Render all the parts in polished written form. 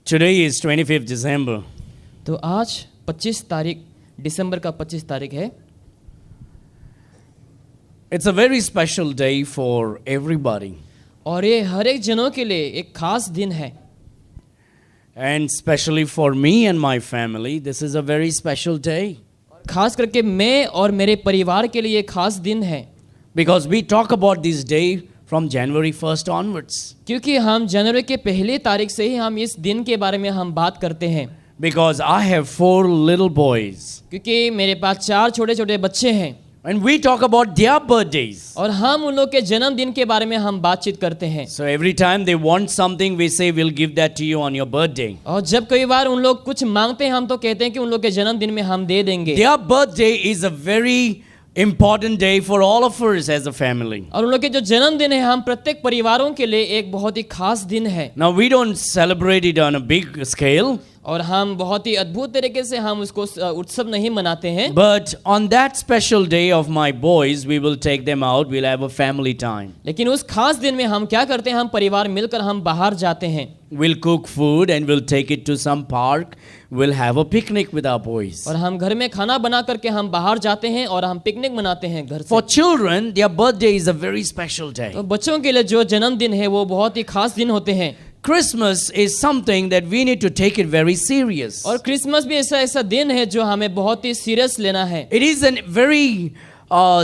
Today is 25th December. तो आज 25 तारीख दिसंबर का 25 तारीख है. It's a very special day for everybody. और ये हर एक जनों के लिए एक खास दिन है. And especially for me and my family, this is a very special day. खास करके मैं और मेरे परिवार के लिए खास दिन है. Because we talk about this day from January 1st onwards. क्योंकि हम जनवरी के पहली तारीख से ही हम इस दिन के बारे में हम बात करते हैं. Because I have 4 little boys. क्योंकि मेरे पास 4 छोटे छोटे बच्चे हैं. And we talk about their birthdays. और हम उन लोग के जन्मदिन के बारे में हम बातचीत करते हैं. So every time they want something, we say we'll give that to you on your birthday. और जब कई बार उन लोग कुछ मांगते हैं हम तो कहते हैं कि उन लोग के जन्मदिन में हम दे देंगे. Their birthday is a very important day for all of us as a family. और उन लोग के जो जन्मदिन है हम प्रत्येक परिवारों के लिए एक बहुत ही खास दिन है. Now we don't celebrate it on a big scale. और हम बहुत ही अद्भुत तरीके से हम उसको उत्सव नहीं मनाते हैं. But on that special day of my boys, we will take them out. We'll have a family time. लेकिन उस खास दिन में हम क्या करते हैं, हम परिवार मिलकर हम बाहर जाते हैं. We'll cook food and we'll take it to some park. We'll have a picnic with our boys. और हम घर में खाना बना करके हम बाहर जाते हैं और हम पिकनिक मनाते हैं घर से. For children, their birthday is a very special day. तो बच्चों के लिए जो जन्मदिन है वो बहुत ही खास दिन होते हैं. Christmas is something that we need to take it very serious. और क्रिसमस भी ऐसा दिन है जो हमें बहुत ही सीरियस लेना है. It is a very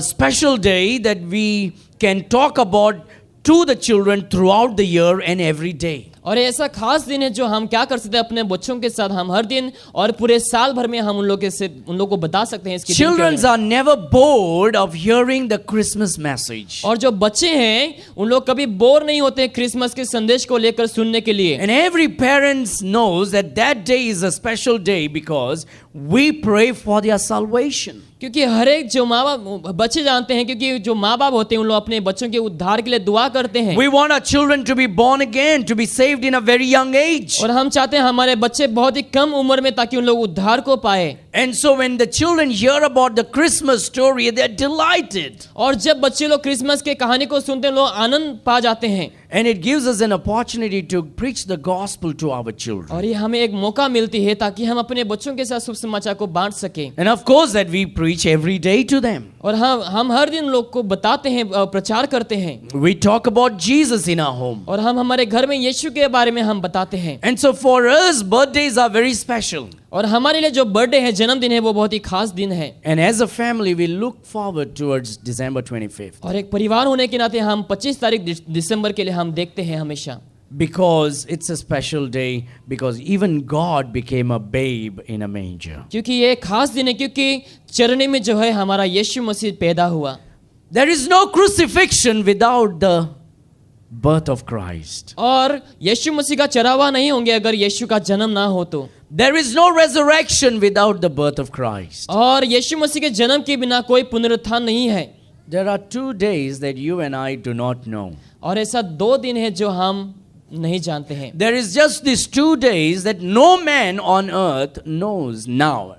special day that we can talk about to the children throughout the year and every day. और ऐसा खास दिन है जो हम क्या कर सकते हैं अपने बच्चों के साथ हम हर दिन और पूरे साल भर में हम उन लोगों को बता सकते हैं इसके. Children are never bored of hearing the Christmas message. और जो बच्चे हैं उन लोग कभी बोर नहीं होते क्रिसमस के संदेश को लेकर सुनने के लिए. And every parent knows that that day is a special day because we pray for their salvation. क्योंकि हर एक जो माँ बाप बच्चे जानते हैं, क्योंकि जो माँ बाप होते हैं उन लोग अपने बच्चों के उद्धार के लिए दुआ करते हैं. We want our children to be born again, to be saved in a very young age. और हम चाहते हैं हमारे बच्चे बहुत ही कम उम्र में ताकि उन लोग उद्धार को पाए. And so when the children hear about the Christmas story, they are delighted. और जब बच्चे लोग क्रिसमस के कहानी को सुनते हैं लोग आनंद पा जाते हैं. And it gives us an opportunity to preach the gospel to our children. और ये हमें एक मौका मिलती है ताकि हम अपने बच्चों के साथ शुभ समाचार को बांट सकें. And of course that we preach every day to them. और हम हर दिन लोग को बताते हैं, प्रचार करते हैं. We talk about Jesus in our home. और हम हमारे घर में यीशु के बारे में हम बताते हैं. And so for us, birthdays are very special. और हमारे लिए जो बर्थडे है, जन्मदिन है, वो बहुत ही खास दिन है. And as a family, we look forward towards December 25th. और एक परिवार होने के नाते हम 25 तारीख दिसंबर के लिए हम देखते हैं हमेशा. Because it's a special day, because even God became a babe in a manger. क्योंकि ये खास दिन है क्योंकि चरनी में जो है हमारा यीशु मसीह पैदा हुआ. There is no crucifixion without the birth of Christ. और यीशु मसीह का चढ़ावा नहीं होंगे अगर यीशु का जन्म ना हो तो. There is no resurrection without the birth of Christ. और यीशु मसीह के जन्म के बिना कोई पुनरुत्थान नहीं है. There are 2 days that you and I do not know. और ऐसा 2 दिन है जो हम नहीं जानते हैं. There is just these 2 days that no man on earth knows now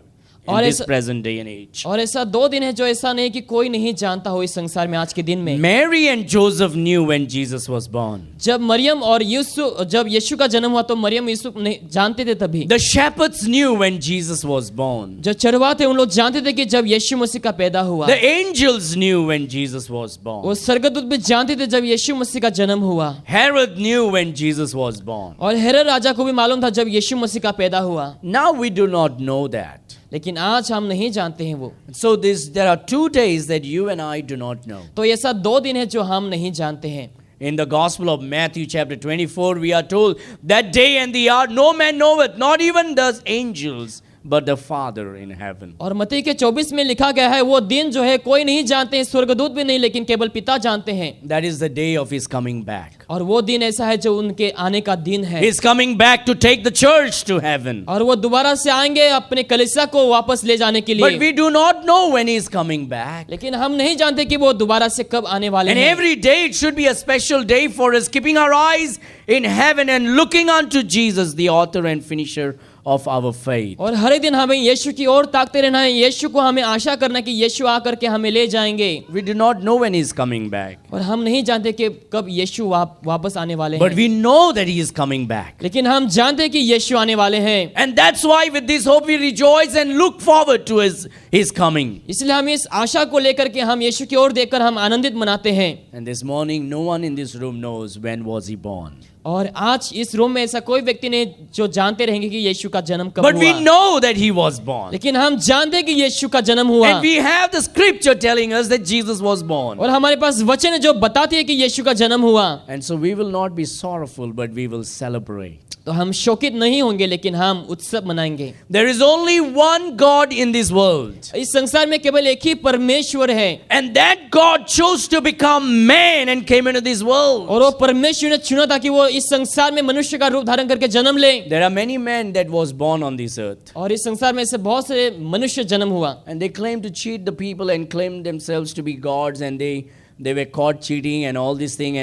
in this present day and age. और ऐसा 2 दिन है जो ऐसा नहीं कि कोई नहीं जानता हो इस संसार में आज के दिन में. Mary and Joseph knew when Jesus was born. जब मरियम और जब यीशु का जन्म हुआ तो मरियम यीशु नहीं जानते थे तभी. The shepherds knew when Jesus was born. जो चरवाह थे उन लोग जानते थे कि जब यीशु मसीह का पैदा हुआ. The angels knew when Jesus was born. वो स्वर्गदूत भी जानते थे जब यीशु मसीह का जन्म हुआ. Herod knew when Jesus was born. और हेरोद राजा को भी मालूम था जब यीशु मसीह का पैदा हुआ. Now we do not know that. लेकिन आज हम नहीं जानते हैं वो. So there are 2 days that you and I do not know. तो ऐसा 2 दिन है जो हम नहीं जानते हैं. In the Gospel of Matthew chapter 24, we are told that day and the hour no man knoweth, not even the angels, but the Father in heaven. और मत्ती के 24 में लिखा गया है वो दिन जो है कोई नहीं जानते हैं, स्वर्गदूत भी नहीं, लेकिन केवल पिता जानते हैं. That is the day of his coming back. और वो दिन ऐसा है जो उनके आने का दिन है. He is coming back to take the church to heaven. और वो दोबारा से आएंगे अपने कलीसिया को वापस ले जाने के लिए. But we do not know when he is coming back. लेकिन हम नहीं जानते कि वो दोबारा से कब आने वाले हैं. And every day it should be a special day for us, keeping our eyes in heaven and looking unto Jesus, the author and finisher of our faith. और हर एक दिन हमें यीशु की ओर ताकते रहना है, यीशु को हमें आशा करना कि यीशु आकर के हमें ले जाएंगे। We do not know when he is coming back, और हम नहीं जानते कि कब यीशु वापस आने वाले but हैं, we know that he is coming back. लेकिन हम जानते हैं कि यीशु आने वाले हैं। And that's why with this hope we rejoice and look forward to his coming. इसलिए हम इस आशा को लेकर के हम यीशु की ओर देखकर हम आनंदित मनाते हैं। And this morning no one in this room knows when was he born. और आज इस रूम में ऐसा कोई व्यक्ति नहीं जो जानते रहेंगे कि यीशु का जन्म कब But we हुआ, know that he was born. लेकिन हम जानते हैं कि यीशु का जन्म हुआ। And we have the scripture telling us that Jesus was born. और हमारे पास वचन है जो बताती है कि यीशु का जन्म हुआ। And so we will not be sorrowful, but we will celebrate. तो हम शोकित नहीं होंगे लेकिन हम उत्सव मनाएंगे। There is only one God in this world. इस संसार में केवल एक ही परमेश्वर है, And that God chose to become man and came into this world. और वो परमेश्वर ने चुना था कि वो इस संसार में मनुष्य का रूप धारण करके जन्म ले। There are many men that was born on this earth. और इस संसार में से बहुत से मनुष्य जन्म हुआ, And they claimed to cheat the people and claimed themselves to be gods, and they were caught cheating and all this thing,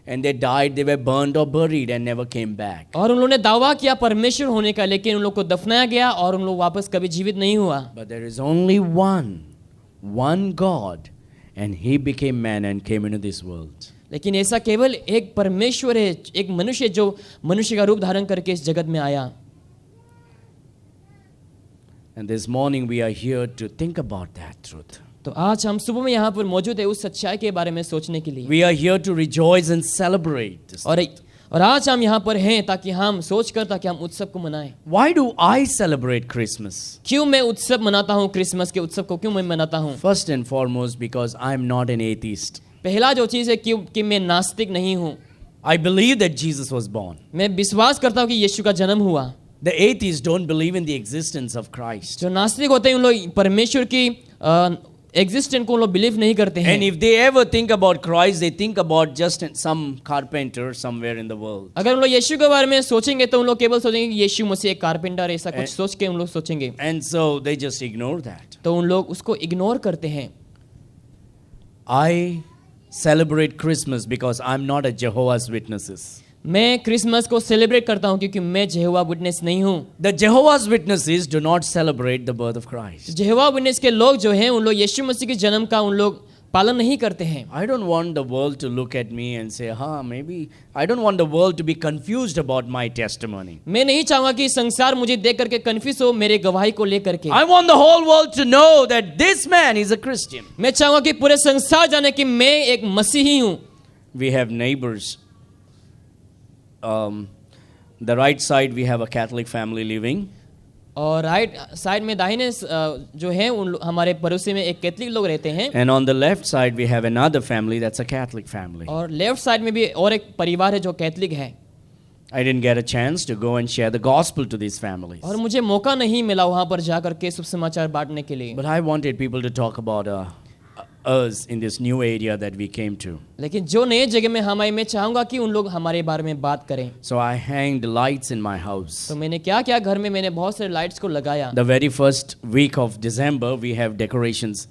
and they died, they were burned or buried and never came back. और उन्होंने दावा किया परमेश्वर होने का, लेकिन उन लोग को दफनाया गया और उन लोग वापस कभी जीवित नहीं हुआ। But there is only one God, and he became man and came into this world. लेकिन ऐसा केवल एक परमेश्वर है, एक मनुष्य जो मनुष्य का रूप धारण करके इस जगत में आया। And this morning we are here to think about that truth. तो आज हम सुबह में यहाँ पर मौजूद है उस सच्चाई के बारे में सोचने के लिए। We are here to rejoice and celebrate this. और आज हम यहाँ पर हैं ताकि हम सोच कर ताकि हम उत्सव को मनाएं। Why do I celebrate Christmas? क्यों मैं उत्सव मनाता हूँ, क्रिसमस के उत्सव को क्यों मैं मनाता हूँ? First and foremost, because I am not an atheist. पहला जो चीज़ है कि मैं नास्तिक नहीं हूँ। I believe that Jesus was born. मैं विश्वास करता हूँ कि यीशु का जन्म हुआ। The atheists don't believe in the existence of Christ. जो नास्तिक होते हैं उन लोग परमेश्वर की एग्जिस्टेंस को उन लोग बिलीव नहीं करते हैं। And if they ever think about Christ, they think about just some carpenter somewhere in the world. अगर उन लोग यीशु के बारे में सोचेंगे तो उन लोग केवल सोचेंगे कि यीशु मसीह एक कारपेंटर, ऐसा कुछ सोच के उन लोग सोचेंगे। And so they just ignore that. तो उन लोग उसको इग्नोर करते हैं। I celebrate Christmas because I'm not a Jehovah's Witnesses. मैं क्रिसमस को सेलिब्रेट करता हूँ क्योंकि मैं जेहोवा विटनेस नहीं हूँ। The Jehovah's Witnesses do not celebrate the birth of Christ. जेहोवा witness के लोग जो हैं उन लोग यीशु मसीह के जन्म का उन लोग पालन नहीं करते हैं। I don't want the world to look at me and say, maybe I don't want the world to be confused about my testimony. मैं नहीं चाहूँगा कि संसार मुझे देख करके कंफ्यूज हो मेरे गवाही को लेकर के। I want the whole world to know that this man is a Christian. मैं चाहूँगा कि पूरे संसार जाने कि मैं एक मसीही हूँ। We have neighbors. The right side we have a Catholic family living. और राइट साइड में दाहिने जो है उन हमारे पड़ोसी में एक कैथलिक लोग रहते हैं। And on the left side we have another family that's a Catholic family. और लेफ्ट साइड में भी और एक परिवार है जो कैथलिक है। I didn't get a chance to go and share the gospel to these families. और मुझे मौका नहीं मिला वहाँ पर जा करके शुभ समाचार बांटने के लिए। But I wanted people to talk about us in this new area that we came to. लेकिन जो नए जगह में हम आए, मैं चाहूँगा कि उन लोग हमारे बारे में बात करें। So I hanged lights in my house. तो मैंने क्या किया, घर में मैंने बहुत सारे लाइट्स को लगाया। The very first week of December we have decorations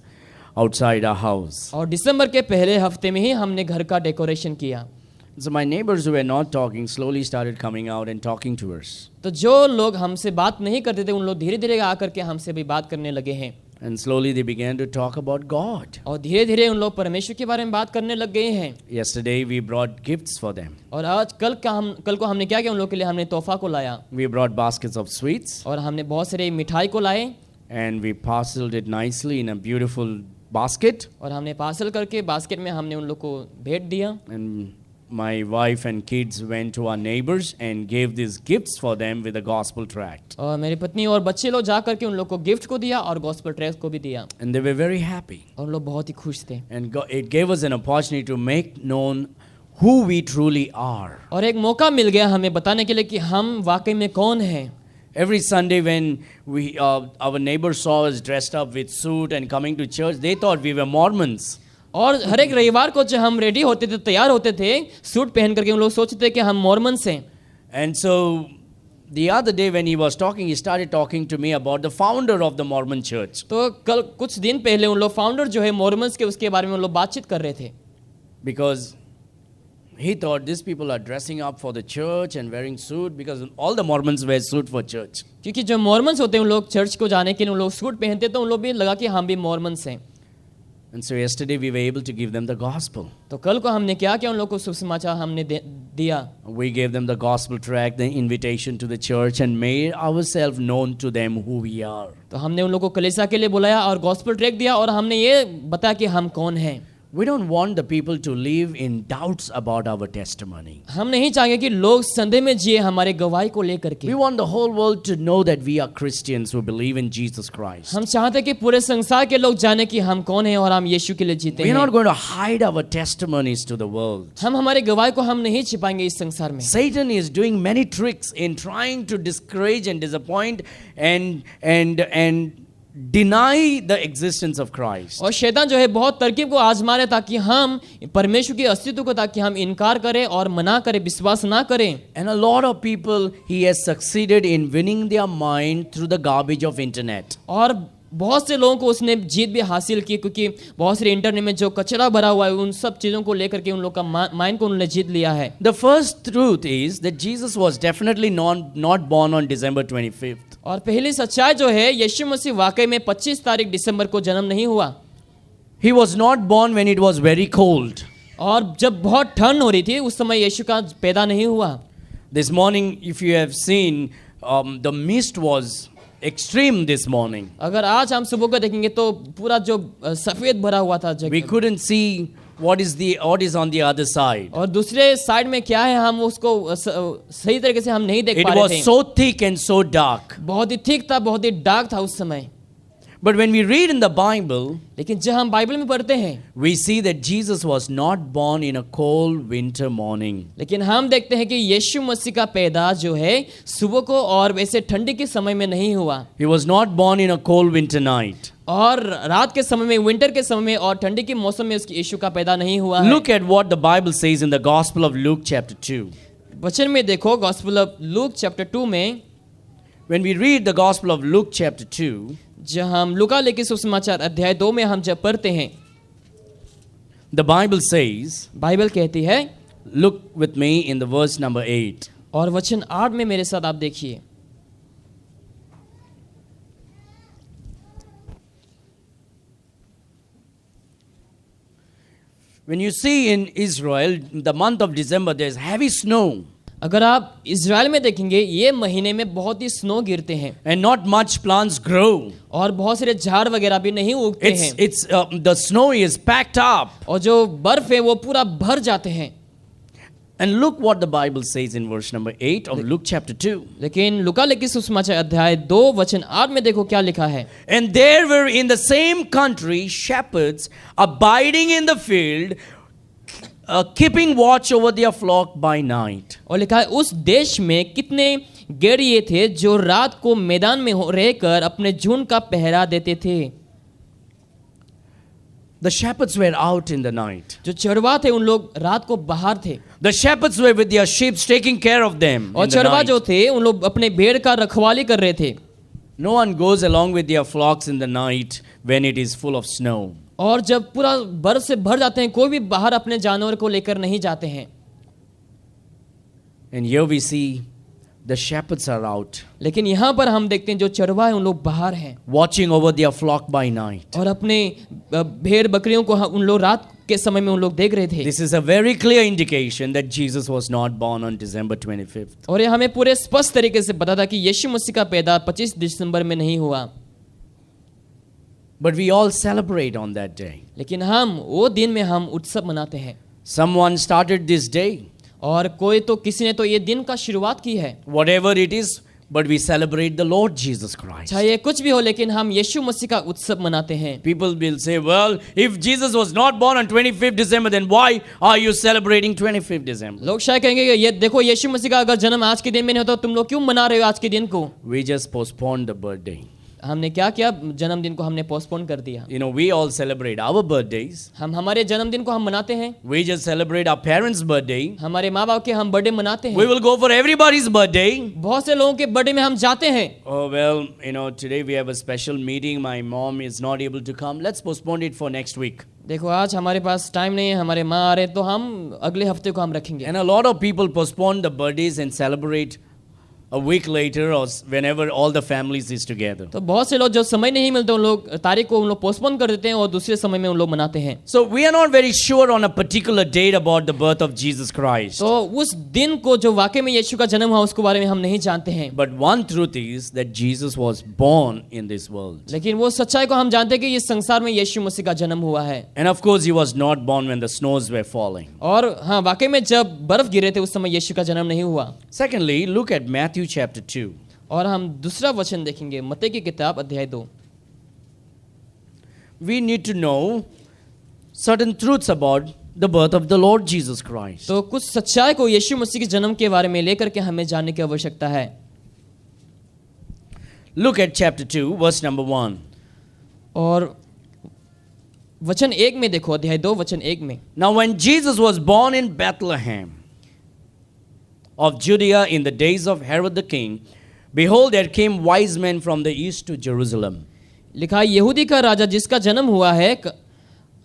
outside our house. और दिसंबर के पहले हफ्ते में ही हमने घर का डेकोरेशन किया। So my neighbors who were not talking slowly started coming out and talking to us. तो जो लोग हमसे बात नहीं करते थे उन लोग धीरे धीरे आकर के हमसे भी बात करने लगे हैं। And slowly they began to talk about God. और धीरे धीरे उन लोग परमेश्वर के बारे में बात करने लग गए हैं। Yesterday we brought gifts for them. और आज कल को हमने क्या किया, उन लोग के लिए हमने तोहफा को लाया। We brought baskets of sweets. और हमने बहुत सारे मिठाई को लाए। And we parceled it nicely in a beautiful basket. और हमने पार्सल करके बास्केट में हमने उन लोग को भेंट दिया। And my wife and kids went to our neighbors and gave these gifts for them with a gospel tract. और मेरी पत्नी और बच्चे लोग जा करके उन लोग को गिफ्ट को दिया और गॉस्पेल ट्रैक्ट को भी दिया। And they were very happy. और लोग बहुत ही खुश थे। And it gave us an opportunity to make known who we truly are. और एक मौका मिल गया हमें बताने के लिए कि हम वाकई में कौन हैं। Every Sunday when our neighbors saw us dressed up with suit and coming to church, they thought we were Mormons. और हर एक रविवार को जो हम रेडी होते थे, तैयार होते थे सूट पहन करके, उन लोग सोचते थे कि हम मॉर्मन्स हैं। And so the other day when he was talking, he started talking to me about the founder of the Mormon church. तो कल कुछ दिन पहले उन लोग फाउंडर जो है मॉर्मन्स के उसके बारे में उन लोग बातचीत कर रहे थे। Because He thought these people are dressing up for the church and wearing suit because all the Mormons wear suit for church. क्योंकि जो मॉर्मन्स होते हैं उन लोग चर्च को जाने के लिए उन लोग सूट पहनते तो उन लोग भी लगा कि हम भी मॉर्मन्स हैं. And so yesterday we were able to give them the gospel. तो कल को हमने क्या किया, उन लोग को सुसमाचार हमने दिया. We gave them the gospel tract, the invitation to the church, and made ourselves known to them who we are. तो हमने उन लोगों को कलीसिया के लिए बुलाया और गॉस्पेल ट्रैक दिया और हमने ये बताया कि हम कौन हैं. We don't want the people to live in doubts about our testimony. हम नहीं चाहेंगे कि लोग संदेह में जिए हमारे गवाही को लेकर के. We want the whole world to know that we are Christians who believe in Jesus Christ. हम चाहते हैं कि पूरे संसार के लोग जाने कि हम कौन हैं और हम यीशु के लिए जीते We are हैं. not going to hide our testimonies to the world. हम हमारे गवाही को हम नहीं छिपाएंगे इस संसार में. Satan is doing many tricks in trying to discourage and disappoint and deny the existence of Christ. और शैतान जो है बहुत तरकीब को आजमा रहे ताकि हम परमेश्वर के अस्तित्व को ताकि हम इनकार करें और मना करें, विश्वास ना करें. And a lot of people he has succeeded in winning their mind through the garbage of internet. और बहुत से लोगों को उसने जीत भी हासिल की क्योंकि बहुत सारे इंटरनेट में जो कचरा भरा हुआ है उन सब चीज़ों को लेकर के उन लोग का माइंड को उन्होंने जीत लिया है. The first truth is that Jesus was definitely not born on December 25th. और पहली सच्चाई जो है यीशु मसीह वाकई में 25 तारीख दिसंबर को जन्म नहीं हुआ. He was not born when it was very cold. और जब बहुत ठंड हो रही थी उस समय यीशु का पैदा नहीं हुआ. This morning, if you have seen, the mist was extreme this morning. अगर आज हम सुबह को देखेंगे तो पूरा जो सफेद भरा हुआ था We couldn't see what is on the other side. और दूसरे साइड में क्या है हम उसको सही तरीके से हम नहीं देख It पा रहे was थे. so thick and so dark. बहुत ही थिक था, बहुत ही डार्क था उस समय. But when we read in the Bible, लेकिन जब हम बाइबल में पढ़ते हैं we see that Jesus was not born in a cold winter morning. लेकिन हम देखते हैं कि यीशु मसीह का पैदा जो है सुबह को और वैसे ठंडी के समय में नहीं हुआ. He was not born in a cold winter night. और रात के समय में, विंटर के समय में और ठंडी के मौसम में उसकी यीशु का पैदा नहीं हुआ है. Look at what the Bible says in the Gospel of Luke chapter 2. वचन में देखो गॉस्पेल ऑफ लूक चैप्टर 2 में. When we read the Gospel of Luke chapter 2, जब हम लूका लिखित सुसमाचार अध्याय 2 में हम जब पढ़ते हैं, the Bible says, बाइबल कहती है, look with me in the verse number 8. और वचन 8 में मेरे साथ आप देखिए. When you see in Israel, the month of December, there's heavy snow. अगर आप इज़राइल में देखेंगे ये महीने में बहुत ही स्नो गिरते हैं And not much plants grow. और बहुत सारे झाड़ वगैरह भी नहीं उगते हैं. The snow is packed up. और जो बर्फ है वो पूरा भर जाते हैं. And look what the Bible says in verse number 8 of Luke chapter 2. लेकिन लूका लिखित सुसमाचार अध्याय 2 वचन 8 में देखो क्या लिखा है. And there were in the same country shepherds abiding in the field, keeping watch over their flock by night. और लिखा है उस देश में कितने गेड़िए थे जो रात को मैदान में रहकर अपने झुंड का पहरा देते थे. The shepherds were out in the night. जो चरवा थे उन लोग रात को बाहर थे. The shepherds were with their sheep taking care of them. और in the चरवा night. जो थे उन लोग अपने भेड़ का रखवाली कर रहे थे. No one goes along with their flocks in the night when it is full of snow. और जब पूरा बर्फ से भर जाते हैं कोई भी बाहर अपने जानवर को लेकर नहीं जाते हैं. And here we see the shepherds are out, लेकिन यहाँ पर हम देखते हैं जो चरवा है उन लोग बाहर हैं watching over their flock by night. और अपने भेड़ बकरियों को उन लोग रात के समय में उन लोग देख रहे थे. This is a very clear indication that Jesus was not born on December 25th. और ये हमें पूरे स्पष्ट तरीके से पता था कि यीशु मसीह का पैदा 25 दिसंबर में नहीं हुआ. But we all celebrate on that day. लेकिन हम वो दिन में हम उत्सव मनाते हैं. Someone started this day. और कोई तो किसी ने तो ये दिन का शुरुआत की है. Whatever it is, but we celebrate the Lord Jesus Christ. चाहे कुछ भी हो लेकिन हम यीशु मसीह का उत्सव मनाते हैं. People will say, well, if Jesus was not born on 25th December, then why are you celebrating 25th December? लोग शायद कहेंगे कि ये देखो यीशु मसीह का अगर जन्म आज के दिन में नहीं होता तुम लोग क्यों मना रहे हो आज के दिन को. We just postponed the birthday. हमने क्या किया, जन्मदिन को हमने पोस्टपोन कर दिया. You know, we all celebrate our birthdays. हम हमारे जन्मदिन को हम मनाते हैं. We just celebrate our parents' birthday. हमारे माँ बाप के हम बर्थडे मनाते हैं. We will go for everybody's birthday. बहुत से लोगों के बर्थडे में हम जाते हैं. Oh, well, today we have a special meeting. My mom is not able to come. Let's postpone it for next week. देखो आज हमारे पास टाइम नहीं है, हमारे माँ आ रहे हैं, तो हम अगले हफ्ते को हम रखेंगे। And a lot of people postpone the birthdays and celebrate a week later or whenever all the families is together. तो बहुत से लोग जो समय नहीं मिलते उन लोग तारीख को उन लोग पोस्टपोन कर देते हैं और दूसरे समय में उन लोग मनाते हैं। So we are not very sure on a particular date about the birth of Jesus Christ. तो उस दिन को जो वाकई में यीशु का जन्म हुआ उसके बारे में हम नहीं जानते हैं, But one truth is that Jesus was born in this world. लेकिन वो सच्चाई को हम जानते हैं कि इस संसार में यीशु मसीह का जन्म हुआ है। And of course he was not born when the snows were falling. और हाँ, वाकई में जब बर्फ गिरे थे उस समय यीशु का जन्म नहीं हुआ। Secondly, look at Matthew chapter 2. और हम दूसरा वचन देखेंगे मत्ती की किताब अध्याय 2। We need to know certain truths about the birth of the Lord Jesus Christ. तो कुछ सच्चाई को यीशु मसीह के जन्म के बारे में लेकर के हमें जानने की आवश्यकता है। Look at chapter 2, verse number 1. और वचन 1 में देखो, अध्याय 2 वचन 1 में। Now when Jesus was born in Bethlehem of Judea in the days of Herod the king, behold, there came wise men from the east to Jerusalem. लिखा है, यहूदी का राजा जिसका जन्म हुआ है,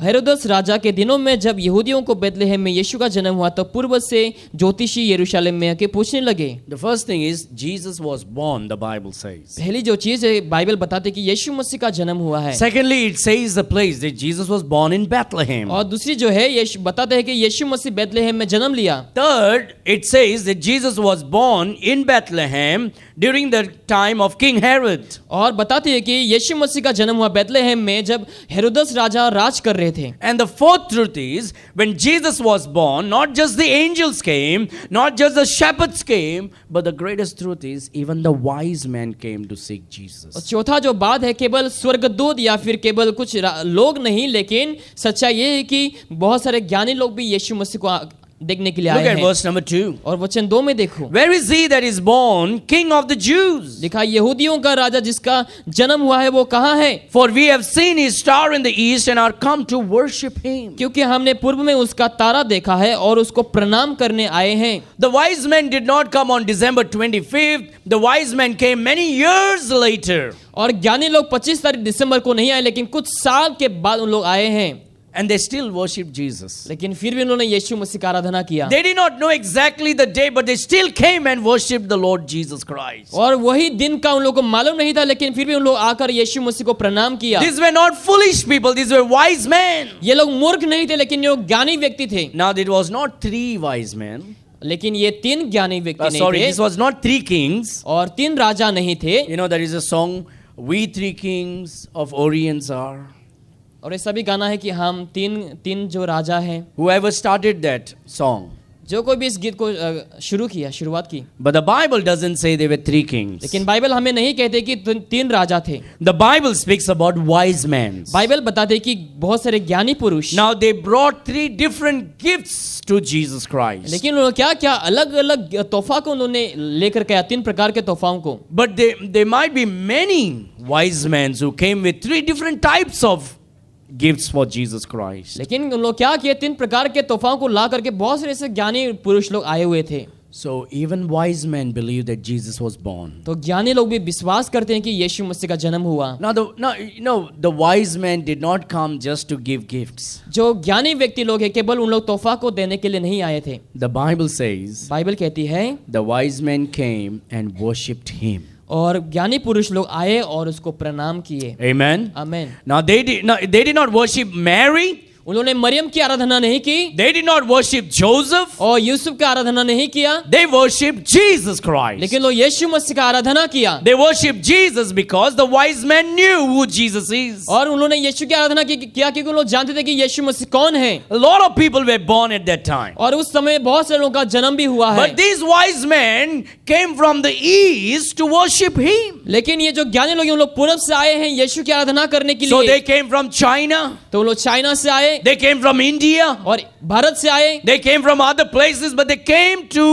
हेरोदस राजा के दिनों में जब यहूदियों को बेतलेहम में यीशु का जन्म हुआ तो पूर्व से ज्योतिषी यरूशलेम में आके पूछने लगे। The first thing is Jesus was born, the Bible says. पहली जो चीज है बाइबल बताते कि यीशु मसीह का जन्म हुआ है। Secondly, it says the place that Jesus was born in Bethlehem. और दूसरी जो है यीशु बताते हैं कि यीशु मसीह बेतलेहम में जन्म लिया। Third, it says that Jesus was born in Bethlehem during the time of King Herod. और बताते हैं कि यीशु मसीह का जन्म हुआ बेतलेहम में जब हेरोदस राजा राज कर रहे थे। And the fourth truth is, when Jesus was born, not just the angels came, not just the shepherds came, but the greatest truth is, even the wise men came to seek और Jesus. चौथा जो बात है, केवल स्वर्गदूत या फिर केवल कुछ लोग नहीं, लेकिन सच्चाई ये है कि बहुत सारे ज्ञानी लोग भी यीशु मसीह को देखने के लिए Look आए at हैं। verse number 2. और वचन 2 में देखो, Where is he that is born, King of the Jews? लिखा यहूदियों का राजा जिसका जन्म हुआ है वो कहाँ है? For we have seen his star in the east and are come to worship him. क्योंकि हमने पूर्व में उसका तारा देखा है और उसको प्रणाम करने आए हैं। The wise men did not come on December 25th. The wise men came many years later. और ज्ञानी लोग 25 तारीख दिसंबर को नहीं आए, लेकिन कुछ साल के बाद उन लोग आए हैं। And they still worship Jesus. लेकिन फिर भी उन्होंने यीशु मसीह का आराधना किया। They did not know exactly the day, but they still came and worshipped the Lord Jesus Christ. और वही दिन का उन लोगों को मालूम नहीं था, लेकिन फिर भी उन लोग आकर यीशु मसीह को प्रणाम किया। These were not foolish people, these were wise men. ये लोग मूर्ख नहीं थे, लेकिन ये लोग ज्ञानी व्यक्ति थे। Now, it was not three wise men. लेकिन ये 3 ज्ञानी व्यक्ति नहीं Sorry, थे this was not three kings. और 3 राजा नहीं थे। You know, there is a song, We Three Kings of Orients Are. और ये सभी गाना है कि हम तीन जो राजा हैं। Whoever started that song. जो कोई भी इस गीत को शुरुआत की। But the Bible doesn't say they were three kings. लेकिन बाइबल हमें नहीं कहते कि 3 राजा थे। The Bible speaks about wise men. Bible बताते हैं कि बहुत सारे ज्ञानी पुरुष। Now they brought 3 different gifts to Jesus Christ. लेकिन उन्होंने क्या अलग अलग तोहफा को उन्होंने लेकर के 3 प्रकार के तोहफाओं को। But there might be many wise men who came with 3 different types of gifts for Jesus Christ. लेकिन उन लोग क्या किए, 3 प्रकार के तोहफाओं को ला करके बहुत सारे ऐसे ज्ञानी पुरुष लोग आए हुए थे। So even wise men believe that Jesus was born. तो ज्ञानी लोग भी विश्वास करते हैं कि यीशु मसीह का जन्म हुआ। Now the wise men did not come just to give gifts. जो ज्ञानी व्यक्ति लोग हैं केवल उन लोग तोहफा को देने के लिए नहीं आए थे। The Bible says बाइबल कहती है the wise men came and worshipped him. और ज्ञानी पुरुष लोग आए और उसको प्रणाम किए। Amen. आमीन। Now they did not worship Mary. उन्होंने मरियम की आराधना नहीं की। They did not worship Joseph. और यूसुफ की आराधना नहीं किया। They worshiped Jesus Christ. लेकिन लोग यीशु मसीह का आराधना किया। They worshiped Jesus because the wise men knew who Jesus is. और उन्होंने यीशु की आराधना किया क्योंकि लोग जानते थे कि यीशु मसीह कौन है। A lot of people were born at that time. और उस समय बहुत से लोगों का जन्म भी हुआ है। But these wise men came from the east to worship him. लेकिन ये जो ज्ञानी लोग हैं उन लोग पूरब से आए हैं यीशु की आराधना करने के So लिए। they came from China. तो लोग चाइना से आए They came from India. और भारत से आए। They came from other places, but they came to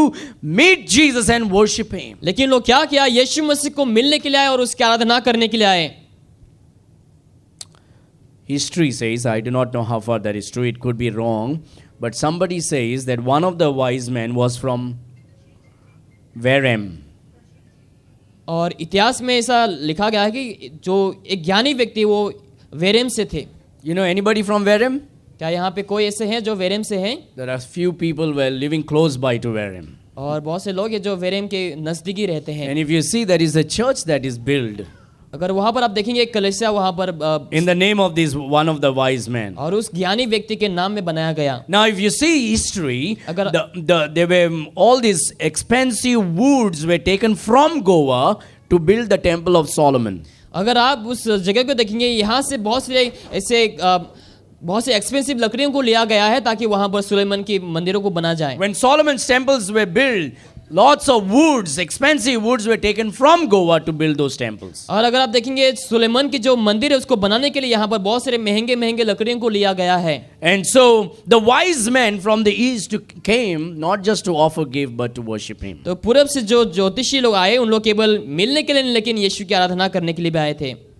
meet Jesus and worship him. लेकिन लोग क्या किया, यीशु मसीह को मिलने के लिए आए और उसकी आराधना करने के लिए आए। History says, I do not know how far that is true, it could be wrong, but somebody says that one of the wise men was from Verem. और इतिहास में ऐसा लिखा गया है कि जो एक ज्ञानी व्यक्ति वो वेरेम से थे। You know anybody from Verem? क्या यहाँ पे कोई ऐसे हैं जो वेरेम से हैं? There are few people were living close by to Verim. और बहुत से लोग हैं जो वेरेम के नजदीकी रहते हैं। And if you see, there is a church that is built अगर वहाँ पर आप देखेंगे एक कलीसिया वहाँ पर in the name of this one of the wise men. और उस ज्ञानी व्यक्ति के नाम में बनाया गया। Now, if you see history, अगर- there were all these expensive woods were taken from Goa to build the temple of Solomon. अगर आप उस जगह को देखेंगे यहाँ से बहुत से ऐसे बहुत से एक्सपेंसिव लकड़ियों को लिया गया है ताकि वहाँ पर सुलेमान की मंदिरों को बना जाए। When Solomon's temples were built, lots of woods, expensive woods were taken from Goa to build those temples. और अगर आप देखेंगे सुलेमान की जो मंदिर है उसको बनाने के लिए यहाँ पर बहुत सारे महंगे महंगे लकड़ियों को लिया गया है। And so the wise men from the east came not just to offer gift but to worship him. तो पूरब से जो ज्योतिषी लोग आए उन लोग केवल मिलने के लिए नहीं लेकिन यीशु की आराधना करने के लिए भी आए थे।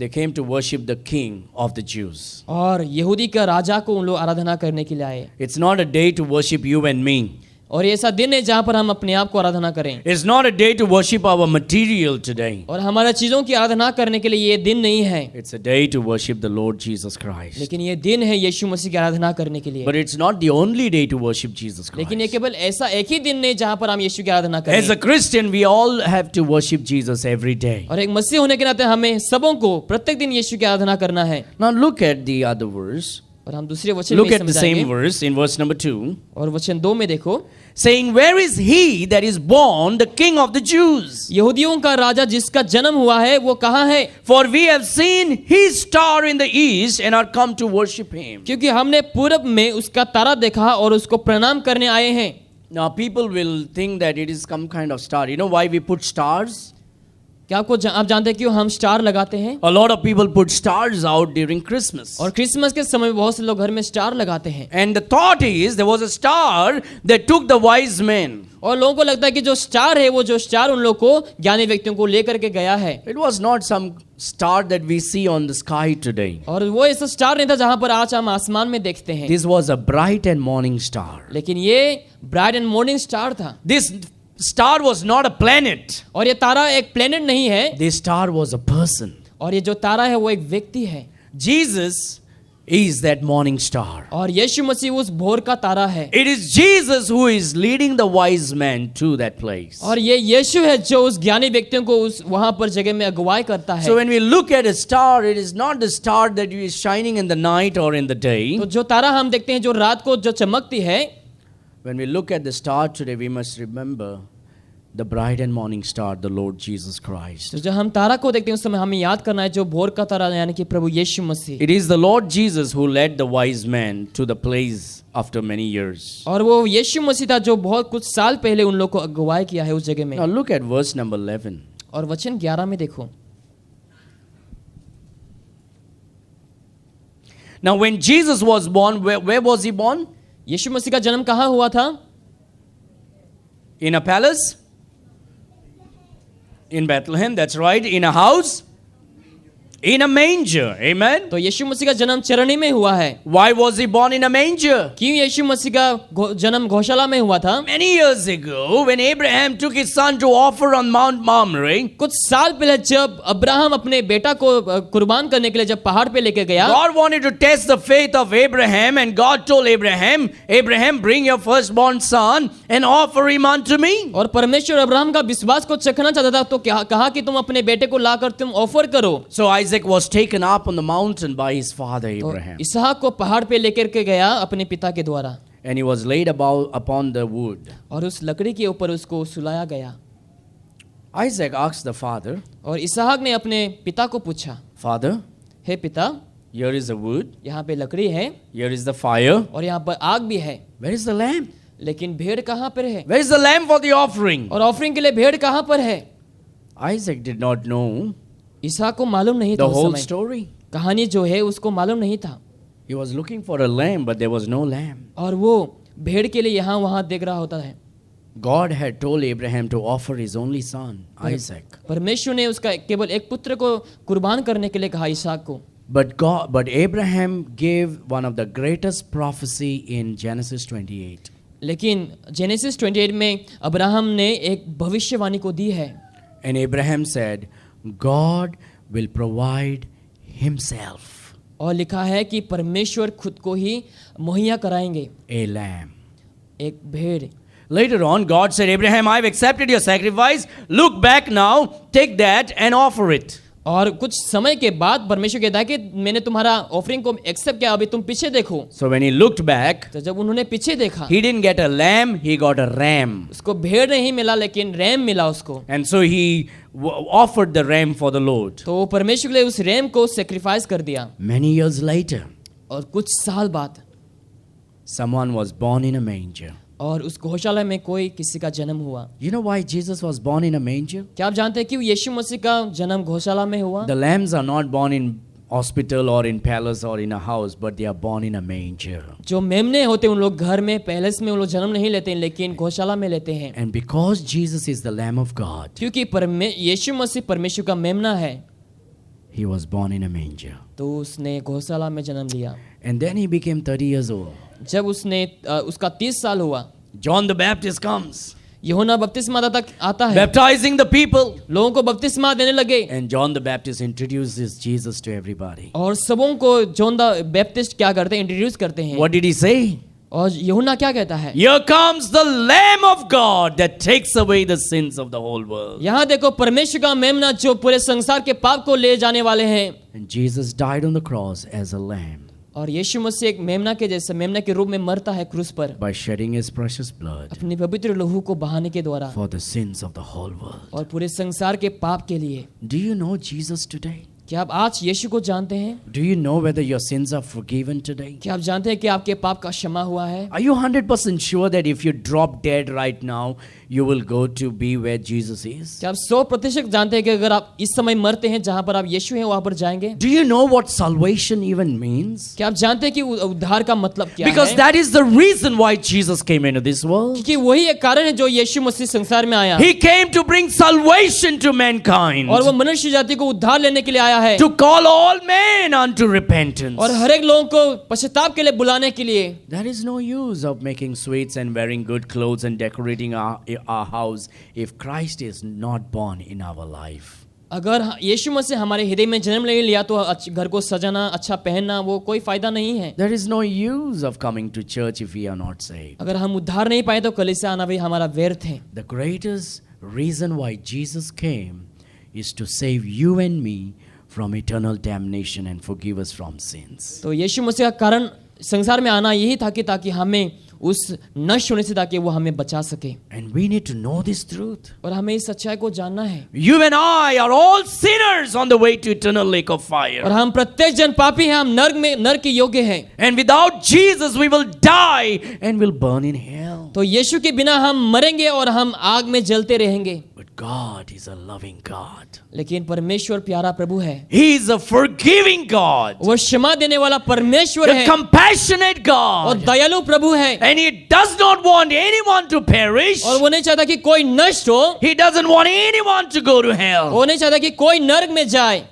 They came to worship the king of the Jews. और यहूदी का राजा को उन लोग आराधना करने के लिए आए। It's not a day to worship you and me. और ये ऐसा दिन है जहाँ पर हम अपने आप को आराधना करें। It's not a day to worship our material today. और हमारे चीजों की आराधना करने के लिए ये दिन नहीं है, It's a day to worship the Lord Jesus Christ. लेकिन ये दिन है यीशु मसीह की आराधना करने के लिए। But it's not the only day to worship Jesus लेकिन ये Christ. केवल ऐसा एक ही दिन नहीं जहाँ पर हम यीशु की आराधना As a करें। Christian, we all have to worship Jesus every day. और एक मसीह होने के नाते हमें सबों को प्रत्येक दिन यीशु की आराधना करना है। Now look at the other verse. और हम दूसरे वचन Look में at the समझाएंगे। same verse in verse number 2. और वचन 2 में देखो, Saying, where is he that is born, the King of the Jews? यहूदियों का राजा जिसका जन्म हुआ है वो कहाँ है? For we have seen his star in the east and are come to worship him. क्योंकि हमने पूरब में उसका तारा देखा और उसको प्रणाम करने आए हैं। Now people will think that it is some kind of star. You know why we put stars? क्या आप जानते हैं क्यों हम स्टार लगाते हैं? A lot of people put stars out during Christmas. और क्रिसमस के समय में बहुत से लोग घर में स्टार लगाते हैं। And the thought is there was a star that took the wise men. और लोगों को लगता है कि जो स्टार है वो जो स्टार उन लोग को ज्ञानी व्यक्तियों को लेकर के गया है। It was not some star that we see on the sky today. और वो ऐसा स्टार नहीं था जहां पर आज हम आसमान में देखते हैं। This was a bright and morning star. लेकिन ये ब्राइट एंड मॉर्निंग स्टार था। This star was not a planet. और ये तारा एक प्लेनेट नहीं है, This star was a person. और ये जो तारा है वो एक व्यक्ति है। Jesus is that morning star. और यीशु मसीह उस भोर का तारा है। It is Jesus who is leading the wise men to that place. और ये यीशु है जो उस ज्ञानी व्यक्तियों को उस वहां पर जगह में अगुवाई करता है। So when we look at a star, it is not the star that is shining in the night or in the day. तो जो तारा हम देखते हैं जो रात को जो चमकती है, When we look at the star today, we must remember the bright and morning star, the Lord Jesus Christ. तो जब हम तारा को देखते हैं उस समय हमें याद करना है जो भोर का तारा यानी कि प्रभु यीशु मसीह। It is the Lord Jesus who led the wise men to the place after many years. और वो यीशु मसीह था जो बहुत कुछ साल पहले उन लोग को अगुवाई किया है उस जगह में। Now look at verse number 11. और वचन 11 में देखो, Now when Jesus was born, where was he born? यीशु मसीह का जन्म कहाँ हुआ था? In a palace? In Bethlehem, that's right. In a house? In a manger. Amen. तो यीशु मसीह का जन्म चरणी में हुआ है। Why was he born in a manger? क्यों यीशु मसीह का जन्म गौशाला में हुआ था? Many years ago, when Abraham took his son to offer on Mount Mamre, कुछ साल पहले जब अब्राहम अपने बेटा को कुर्बान करने के लिए जब पहाड़ पे लेके गया, God wanted to test the faith of Abraham, and God told Abraham, Abraham, bring your firstborn son and offer him unto me. और परमेश्वर अब्राहम का विश्वास को चखना चाहता था तो कहा कि तुम अपने बेटे को लाकर तुम ऑफर करो। So Isaac was taken up on the mountain by his father तो Abraham, इसहाक को पहाड़ पे लेकर के गया अपने पिता के द्वारा, and he was laid upon the wood. और उस लकड़ी के ऊपर उसको सुलाया गया। Isaac asked the father, और इसहाक ने अपने पिता को पूछा, Father, हे पिता, here is the wood, यहाँ पे लकड़ी है here is the fire. और यहाँ पर आग भी है, Where is the lamb? लेकिन भेड़ कहाँ पर है? Where is the lamb for the offering? और ऑफरिंग के लिए भेड़ कहाँ पर है? Isaac did not know इसहाक को मालूम नहीं था the उस whole समय, story. कहानी जो है उसको मालूम नहीं था, He was looking for a lamb, but there was no lamb. और वो भेड़ के लिए यहाँ वहाँ देख रहा होता है। God had told Abraham to offer his only son, Isaac. परमेश्वर ने उसका केवल एक पुत्र को कुर्बान करने के लिए कहा, इसहाक को। But Abraham gave one of the greatest prophecy in Genesis 28. लेकिन जेनेसिस 28 में अब्राहम ने एक भविष्यवाणी को दी है। And Abraham said, God will provide himself. और लिखा है कि परमेश्वर खुद को ही मुहैया कराएंगे, a lamb. एक भेड़। Later on, God said, Abraham, I've accepted your sacrifice. Look back now, take that and offer it. और कुछ समय के बाद परमेश्वर कहता है कि मैंने तुम्हारा ऑफरिंग को एक्सेप्ट किया, अभी तुम पीछे देखो। So when he looked back, तो जब उन्होंने पीछे देखा, he didn't get a lamb, he got a ram. उसको भेड़ नहीं मिला लेकिन रैम मिला उसको। And so he offered the ram for the Lord. तो परमेश्वर के लिए उस रैम को सेक्रीफाइस कर दिया। Many years later, और कुछ साल बाद someone was born in a manger. और उस गौशाला में कोई किसी का जन्म हुआ। You know why Jesus was born in a manger? क्या आप जानते हैं कि यीशु मसीह का जन्म गौशाला में हुआ? The lambs are not born in hospital or in palace or in a house, but they are born in a manger. जो मेमने होते हैं उन लोग घर में, पैलेस में उन लोग जन्म नहीं लेते हैं, लेकिन गौशाला में लेते हैं। And because Jesus is the Lamb of God, क्योंकि यीशु मसीह परमेश्वर का मेमना है, he was born in a manger. तो उसने गौशाला में जन्म लिया। And then he became 30 years old. जब उसका 30 साल हुआ, John the Baptist comes, यूहन्ना बपतिस्मा आता है, baptizing the people. लोगों को बपतिस्मा देने लगे। And John the Baptist introduces Jesus to everybody. और सबों को जॉन द बैप्टिस्ट क्या करते हैं? इंट्रोड्यूस करते हैं। What did he say? और यूहन्ना क्या कहता है? Here comes the Lamb of God that takes away the sins of the whole world. यहाँ देखो परमेश्वर का मेमना जो पूरे संसार के पाप को ले जाने वाले हैं। And Jesus died on the cross as a lamb और यीशु मसीह एक मेमना के जैसे मेमना के रूप में मरता है क्रूस पर, by shedding his precious blood अपनी पवित्र लहू को बहाने के द्वारा, for the sins of the whole world. और पूरे संसार के पाप के लिए। Do you know Jesus today? क्या आप आज यीशु को जानते हैं? Do you know whether your sins are forgiven today? क्या आप जानते हैं कि आपके पाप का क्षमा हुआ है? Are you 100% sure that if you drop dead right now, you will go to be where Jesus is? क्या आप 100% जानते हैं कि अगर आप इस समय मरते हैं जहां पर आप यीशु हैं वहां पर जाएंगे? Do you know what salvation even means? क्या आप जानते हैं कि उद्धार का मतलब क्या Because है? that is the reason why Jesus came into this world. क्योंकि वही एक कारण है जो यीशु मसीह संसार में आया, He came to bring salvation to mankind, और वो मनुष्य जाति को उद्धार लेने के लिए आया है, to call all men unto repentance. और हर एक लोगों को पश्चाताप के लिए बुलाने के लिए। There is no use of making sweets and wearing good clothes and decorating our house if Christ is not born in our life. अगर यीशु मसीह हमारे हृदय में जन्म ले लिया तो घर को सजाना, अच्छा पहनना, वो कोई फायदा नहीं है। There is no use of coming to church if we are not saved. अगर हम उद्धार नहीं पाए तो कलीसिया आना भी हमारा व्यर्थ है। The greatest reason why Jesus came is to save you and me from eternal damnation and forgive us from sins. तो यीशु मसीह का कारण संसार में आना यही था कि ताकि हमें उस नष्ट होने से ताकि वो हमें बचा सके, And we need to know this truth. और हमें इस सच्चाई को जानना है। You and I are all sinners on the way to eternal lake of और fire. हम प्रत्येक जन पापी हैं, हम नर्क के योग्य हैं। And without Jesus we will die and will burn in hell. तो यीशु के बिना हम मरेंगे और हम आग में जलते रहेंगे। But God is a loving God. लेकिन परमेश्वर प्यारा प्रभु है, He is a forgiving God. वो क्षमा देने वाला परमेश्वर The है, compassionate और God. दयालु प्रभु है, And He does not want anyone to perish. और वो नहीं चाहता कि कोई नष्ट हो, He doesn't want anyone to go to hell. वो नहीं चाहता कि कोई नर्क में जाए।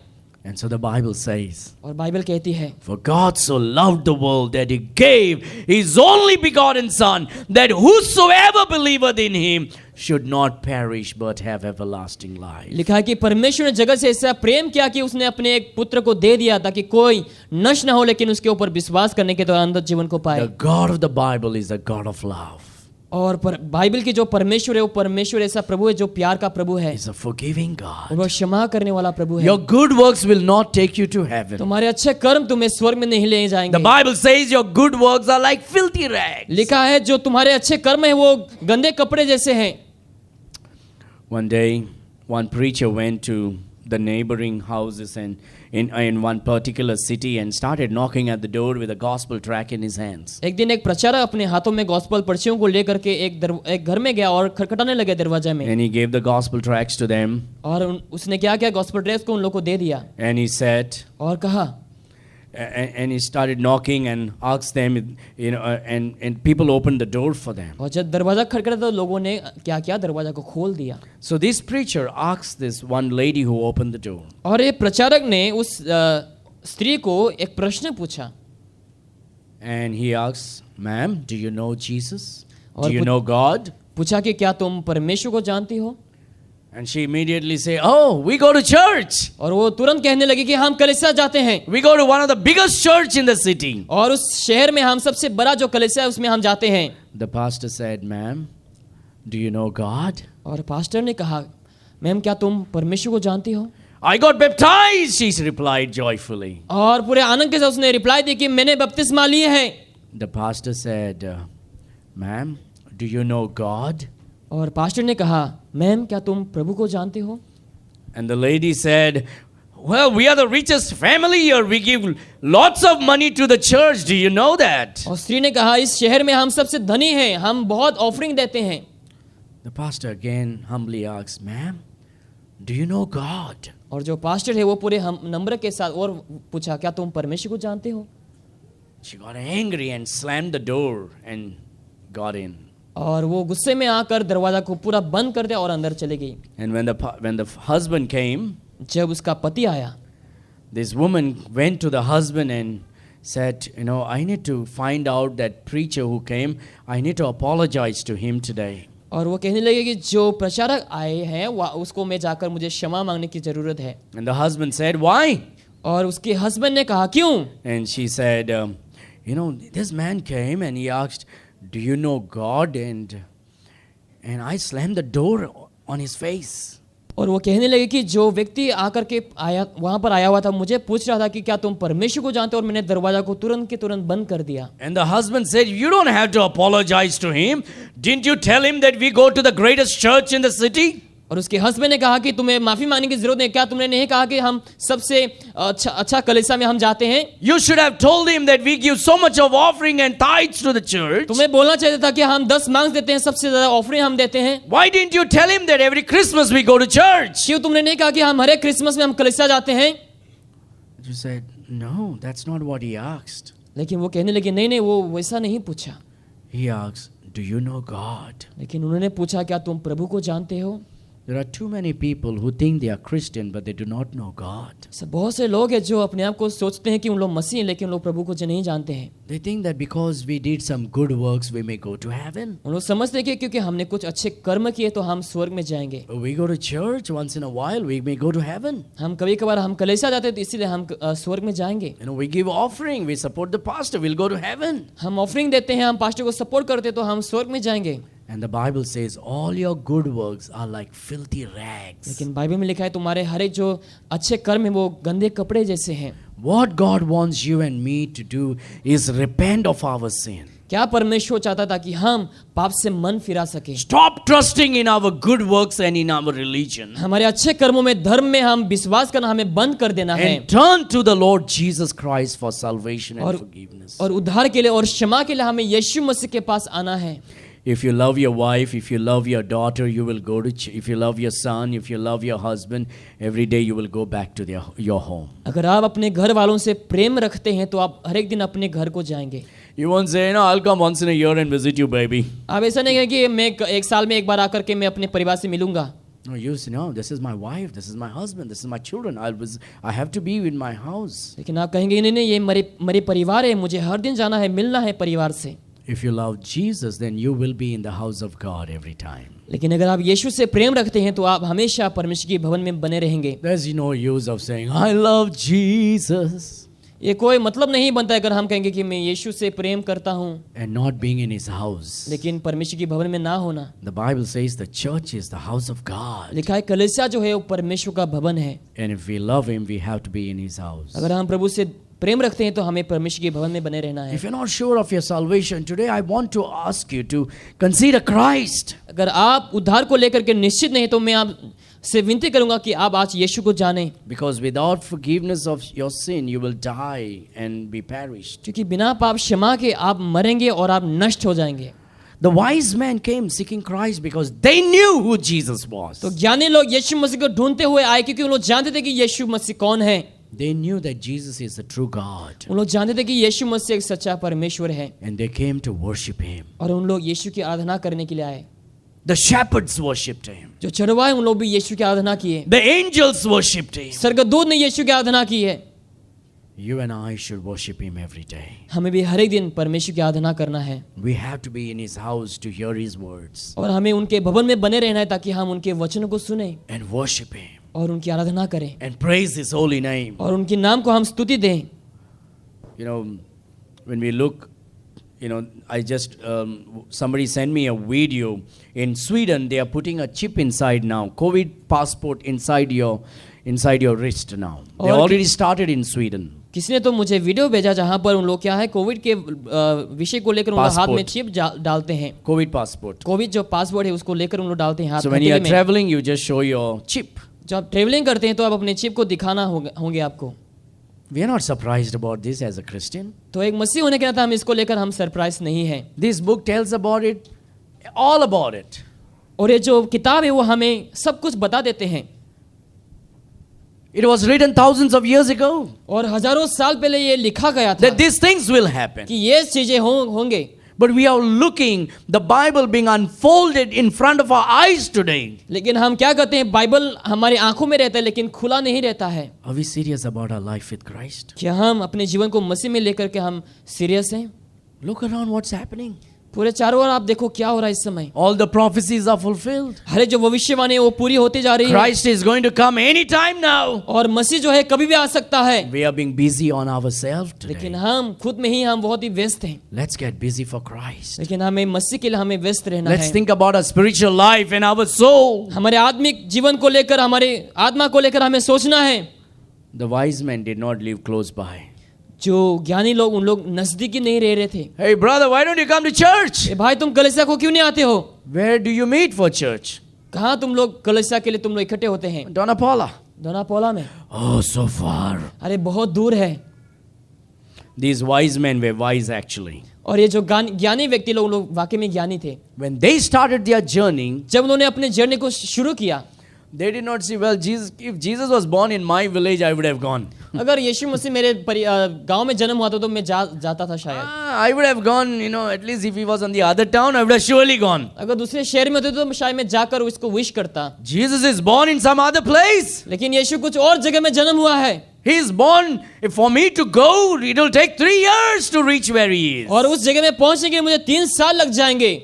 And so the Bible says, और बाइबल कहती है, For God so loved the world that He gave His only begotten Son, that whosoever believeth in Him should not perish but have everlasting life. लिखा है कि परमेश्वर ने जगत से ऐसा प्रेम किया कि उसने अपने एक पुत्र को दे दिया ताकि कोई नष्ट ना हो, लेकिन उसके ऊपर विश्वास करने के दौरान अनंत जीवन को पाए। The God of the Bible is a God of love. और बाइबल की जो परमेश्वर है वो परमेश्वर ऐसा प्रभु है जो प्यार का प्रभु है, He's a forgiving और God. वो क्षमा करने वाला प्रभु है। Your good works will not take you to heaven. तुम्हारे अच्छे कर्म तुम्हें स्वर्ग में नहीं ले जाएंगे। The Bible says your good works are like filthy rags. लिखा है जो तुम्हारे अच्छे कर्म है वो गंदे कपड़े जैसे हैं। One day, one preacher went to the neighboring houses and in one particular city and started knocking at the door with a gospel tract in his hands. एक दिन एक प्रचारक अपने हाथों में गॉस्पेल पर्चियों को लेकर के एक घर में गया और खटखटाने लगे दरवाजे में, And he gave the gospel tracts to them और उसने क्या किया, गॉस्पेल ट्रैक्ट्स को उन लोगों को दे दिया and he said, और कहा, and he started knocking and asked them, and people opened the door for them. और जब दरवाजा खटखटा तो लोगों ने क्या किया, दरवाजा को खोल दिया। So this preacher asked this one lady who opened the door, और ये प्रचारक ने उस स्त्री को एक प्रश्न पूछा, and he asked, Ma'am, do you know Jesus? और Do you know God? पूछा कि क्या तुम परमेश्वर को जानती हो? And she immediately say, "Oh, we go to church. और वो तुरंत कहने लगी कि हम कलीसिया जाते हैं We go to one of the biggest church in the city." और उस शहर में हम सबसे बड़ा जो कलीसिया है उसमें हम जाते हैं। The pastor said, "Ma'am, do you know God?" और पास्टर ने कहा, मैम क्या तुम परमेश्वर को जानती हो? "I got baptized," she replied joyfully. और पूरे आनंद के साथ उसने रिप्लाई दी कि मैंने बपतिस्मा लिए है। The pastor said, "Ma'am, do you know God?" और पास्टर ने कहा, मैम क्या तुम प्रभु को जानते हो? And the lady said, "Well, we are the richest family here. We give lots of money to the church. Do you know that?" और स्त्री ने कहा, इस शहर में हम सबसे धनी हैं, हम बहुत ऑफरिंग देते हैं। The pastor again humbly asked, "Ma'am, do you know God?" और जो पास्टर है वो पूरे हम नम्र के साथ और पूछा, क्या तुम परमेश्वर को जानते हो? She got angry and slammed the door and got in. और वो गुस्से में आकर दरवाजा को पूरा बंद कर दिया और अंदर चली गई। And when the husband came, जब उसका पति आया, this woman went to the husband and said, "I need to find out that preacher who came. I need to apologize to him today." और वो कहने लगे कि जो प्रचारक आए हैं उसको मैं जाकर मुझे क्षमा मांगने की जरूरत है। And the husband said, "Why?" और उसके हस्बैंड ने कहा, क्यों? And she said, "This man came and he asked, 'Do you know God?' And I slammed the door on his face." और वो कहने लगे कि जो व्यक्ति आकर के आया वहां पर आया हुआ था मुझे पूछ रहा था कि क्या तुम परमेश्वर को जानते हो, और मैंने दरवाजा को तुरंत के तुरंत बंद कर दिया। And the husband said, "You don't have to apologize to him. Didn't you tell him that we go to the greatest church in the city?" और उसके हस्बैंड ने कहा कि तुम्हें माफी मांगने की जरूरत नहीं, क्या तुमने नहीं कहा कि हम सबसे अच्छा कलीसिया में हम जाते हैं? You should have told him that we give so much of offering and tithes to the church. तुम्हें बोलना चाहिए था कि हम 10 मांग देते हैं, सबसे ज्यादा ऑफरिंग हम देते हैं। Why didn't you tell him that every Christmas we go to church? क्यों तुमने नहीं कहा कि हम हर एक क्रिसमस में हम कलीसिया जाते हैं? You said, "No, that's not what he asked." लेकिन वो कहने लगे, नहीं वो वैसा नहीं पूछा। He asked, "Do you know God?" लेकिन उन्होंने पूछा, क्या तुम प्रभु को जानते हो? There are too many people who think they are Christian but they do not know God. ऐसे बहुत से लोग हैं जो अपने आप को सोचते हैं कि उन लोग मसीह हैं, लेकिन लोग प्रभु को नहीं जानते हैं। They think that because we did some good works we may go to heaven. उन लोग समझते हैं कि क्योंकि हमने कुछ अच्छे कर्म किए तो हम स्वर्ग में जाएंगे। We go to church once in a while we may go to heaven. हम कभी कभार हम कलीसिया जाते हैं तो इसीलिए हम स्वर्ग में जाएंगे। We give offering, we support the pastor, we'll go to heaven. हम ऑफरिंग देते हैं, हम पास्टर को सपोर्ट करते हैं तो हम स्वर्ग में जाएंगे। And the Bible says all your good works are like filthy rags. लेकिन बाइबल में लिखा है तुम्हारे हर एक जो अच्छे कर्म है वो गंदे कपड़े जैसे हैं। What God wants you and me to do is repent of our sin. क्या परमेश्वर चाहता था कि हम पाप से मन फिरा सके। Stop trusting in our good works and in our religion. हमारे अच्छे कर्मों में धर्म में हम विश्वास करना हमें बंद कर देना है। And turn to the Lord Jesus Christ for salvation and forgiveness. और उद्धार के लिए और क्षमा के लिए हमें यीशु मसीह के पास आना है। If you love your wife, if you love your daughter, you will go to if you love your son, if you love your husband, every day you will go back to your home. अगर आप अपने घर वालों से प्रेम रखते हैं तो आप हर एक दिन अपने घर को जाएंगे। You won't say, I'll come once in a year and visit you, baby. आप ऐसा नहीं कहेंगे कि मैं एक साल में एक बार आकर के मैं अपने परिवार से मिलूंगा। No, you say, no, this is my wife, this is my husband, this is my children. I have to be in my house. लेकिन आप कहेंगे नहीं ये मेरे परिवार है, मुझे हर दिन जाना है, मिलना है परिवार से। If you love Jesus, then you will be in the house of God every time. लेकिन अगर आप यीशु से प्रेम रखते हैं तो आप हमेशा परमेश्वर के भवन में बने रहेंगे। There's no use of saying, I love Jesus. ये कोई मतलब नहीं बनता अगर हम कहेंगे कि मैं यीशु से प्रेम करता हूँ And not being in his house. लेकिन परमेश्वर के भवन में ना होना। The Bible says the church is the house of God. लिखा है कलीसिया जो है वो परमेश्वर का भवन है। And if we love him, we have to be in his house. अगर हम प्रभु से प्रेम रखते हैं तो हमें परमेश्वर के भवन में बने रहना है। If you're not sure of your salvation, today I want to ask you to consider Christ. अगर आप उद्धार को लेकर के निश्चित नहीं तो मैं आप से विनती करूंगा कि आप आज यीशु को जानें। Because without forgiveness of your sin, you will die and be perished. क्योंकि बिना पाप क्षमा के आप मरेंगे और आप नष्ट हो जाएंगे। The wise men came seeking Christ because they knew who Jesus was. तो ज्ञानी लोग यीशु मसीह को ढूंढते हुए आए क्योंकि उन लोग जानते थे कि यीशु मसीह कौन है। They knew that Jesus is the true God. उन लोग जानते थे कि यीशु मसीह एक सच्चा परमेश्वर है। And they came to worship him. और उन लोग यीशु की आराधना करने के लिए आए। The shepherds worshipped him. जो चरवाहे उन लोग भी यीशु की आराधना किए। The angels worshipped him. स्वर्गदूत ने यीशु की आराधना की है। You and I should worship Him every day. हमें भी हर एक दिन परमेश्वर की आराधना करना है We have to be in His house to hear His words और हमें उनके भवन में बने रहना है ताकि हम उनके वचनों को सुने and worship Him और उनकी आराधना करें and praise His holy name. और उनके नाम को हम स्तुति दें. You know, when we look, I just, somebody sent me a video. In Sweden, they are putting a chip inside now, COVID passport inside your wrist now. They already started in Sweden. किसी ने तो मुझे video भेजा जहां पर उन लोग क्या है कोविड के विषय को लेकर उन लोग हाथ में चिप डालते हैं. COVID passport. कोविड जो पासपोर्ट है उसको लेकर उन लोग डालते हैं हाथ में. So when you are traveling, you just show your chip. जब आप ट्रेवलिंग करते हैं तो आप अपने चिप को दिखाना होंगे आपको. We are not surprised about this as a Christian. तो एक मसीह होने के नाते हम इसको लेकर हम सरप्राइज नहीं है. This book tells about it, all about it. और ये जो किताब है वो हमें सब कुछ बता देते हैं. It was written thousands of years ago. और हजारों साल पहले ये लिखा गया था that these things will happen. कि ये चीजें होंगे. But we are looking the Bible being unfolded in front of our eyes today. लेकिन हम क्या करते हैं बाइबल हमारी आंखों में रहता है लेकिन खुला नहीं रहता है. Are we serious about our life with Christ? क्या हम अपने जीवन को मसीह में लेकर के हम सीरियस हैं? Look around what's happening. पूरे चारों ओर आप देखो क्या हो रहा है इस समय. All the prophecies are fulfilled. हर एक जो भविष्यवाणी है वो पूरी होती जा रही है. Christ is going to come any time now. और मसीह जो है कभी भी आ सकता है. We are being busy on ourselves today. लेकिन हम खुद में ही हम बहुत ही व्यस्त हैं. Let's get busy for Christ. लेकिन हमें मसीह के लिए हमें व्यस्त रहना है. Let's think about our spiritual life and our soul. हमारे आत्मिक जीवन को लेकर हमारे आत्मा को लेकर हमें सोचना है. The wise men did not live close by. जो ज्ञानी लोग उन लोग नजदीकी नहीं रह रहे थे. Hey brother, why don't you come to church? भाई तुम कलीसिया को क्यों नहीं आते हो? Where do you meet for church? कहाँ तुम लोग कलीसिया के लिए तुम लोग इकट्ठे होते हैं? Donna Paula. दोनापोला में. Oh, so far. अरे बहुत दूर है. These wise men were wise actually. और ये जो ज्ञानी व्यक्ति लोग वाकई में ज्ञानी थे. When they started their journey, जब उन्होंने अपने जर्नी को शुरू किया, they did not see, well, if Jesus was born in my village, I would have gone. अगर यीशु मसीह मेरे गांव में जन्म हुआ तो मैं जाता था शायद. I would have gone, at least if he was on the other town, I would have surely gone. अगर दूसरे शहर में होते तो शायद मैं जाकर उसको विश करता. Jesus is born in some other place. लेकिन यीशु कुछ और जगह में जन्म हुआ है. He is born, for me to go, it will take 3 years to reach where he is. और उस जगह में पहुंचने के लिए मुझे 3 साल लग जाएंगे.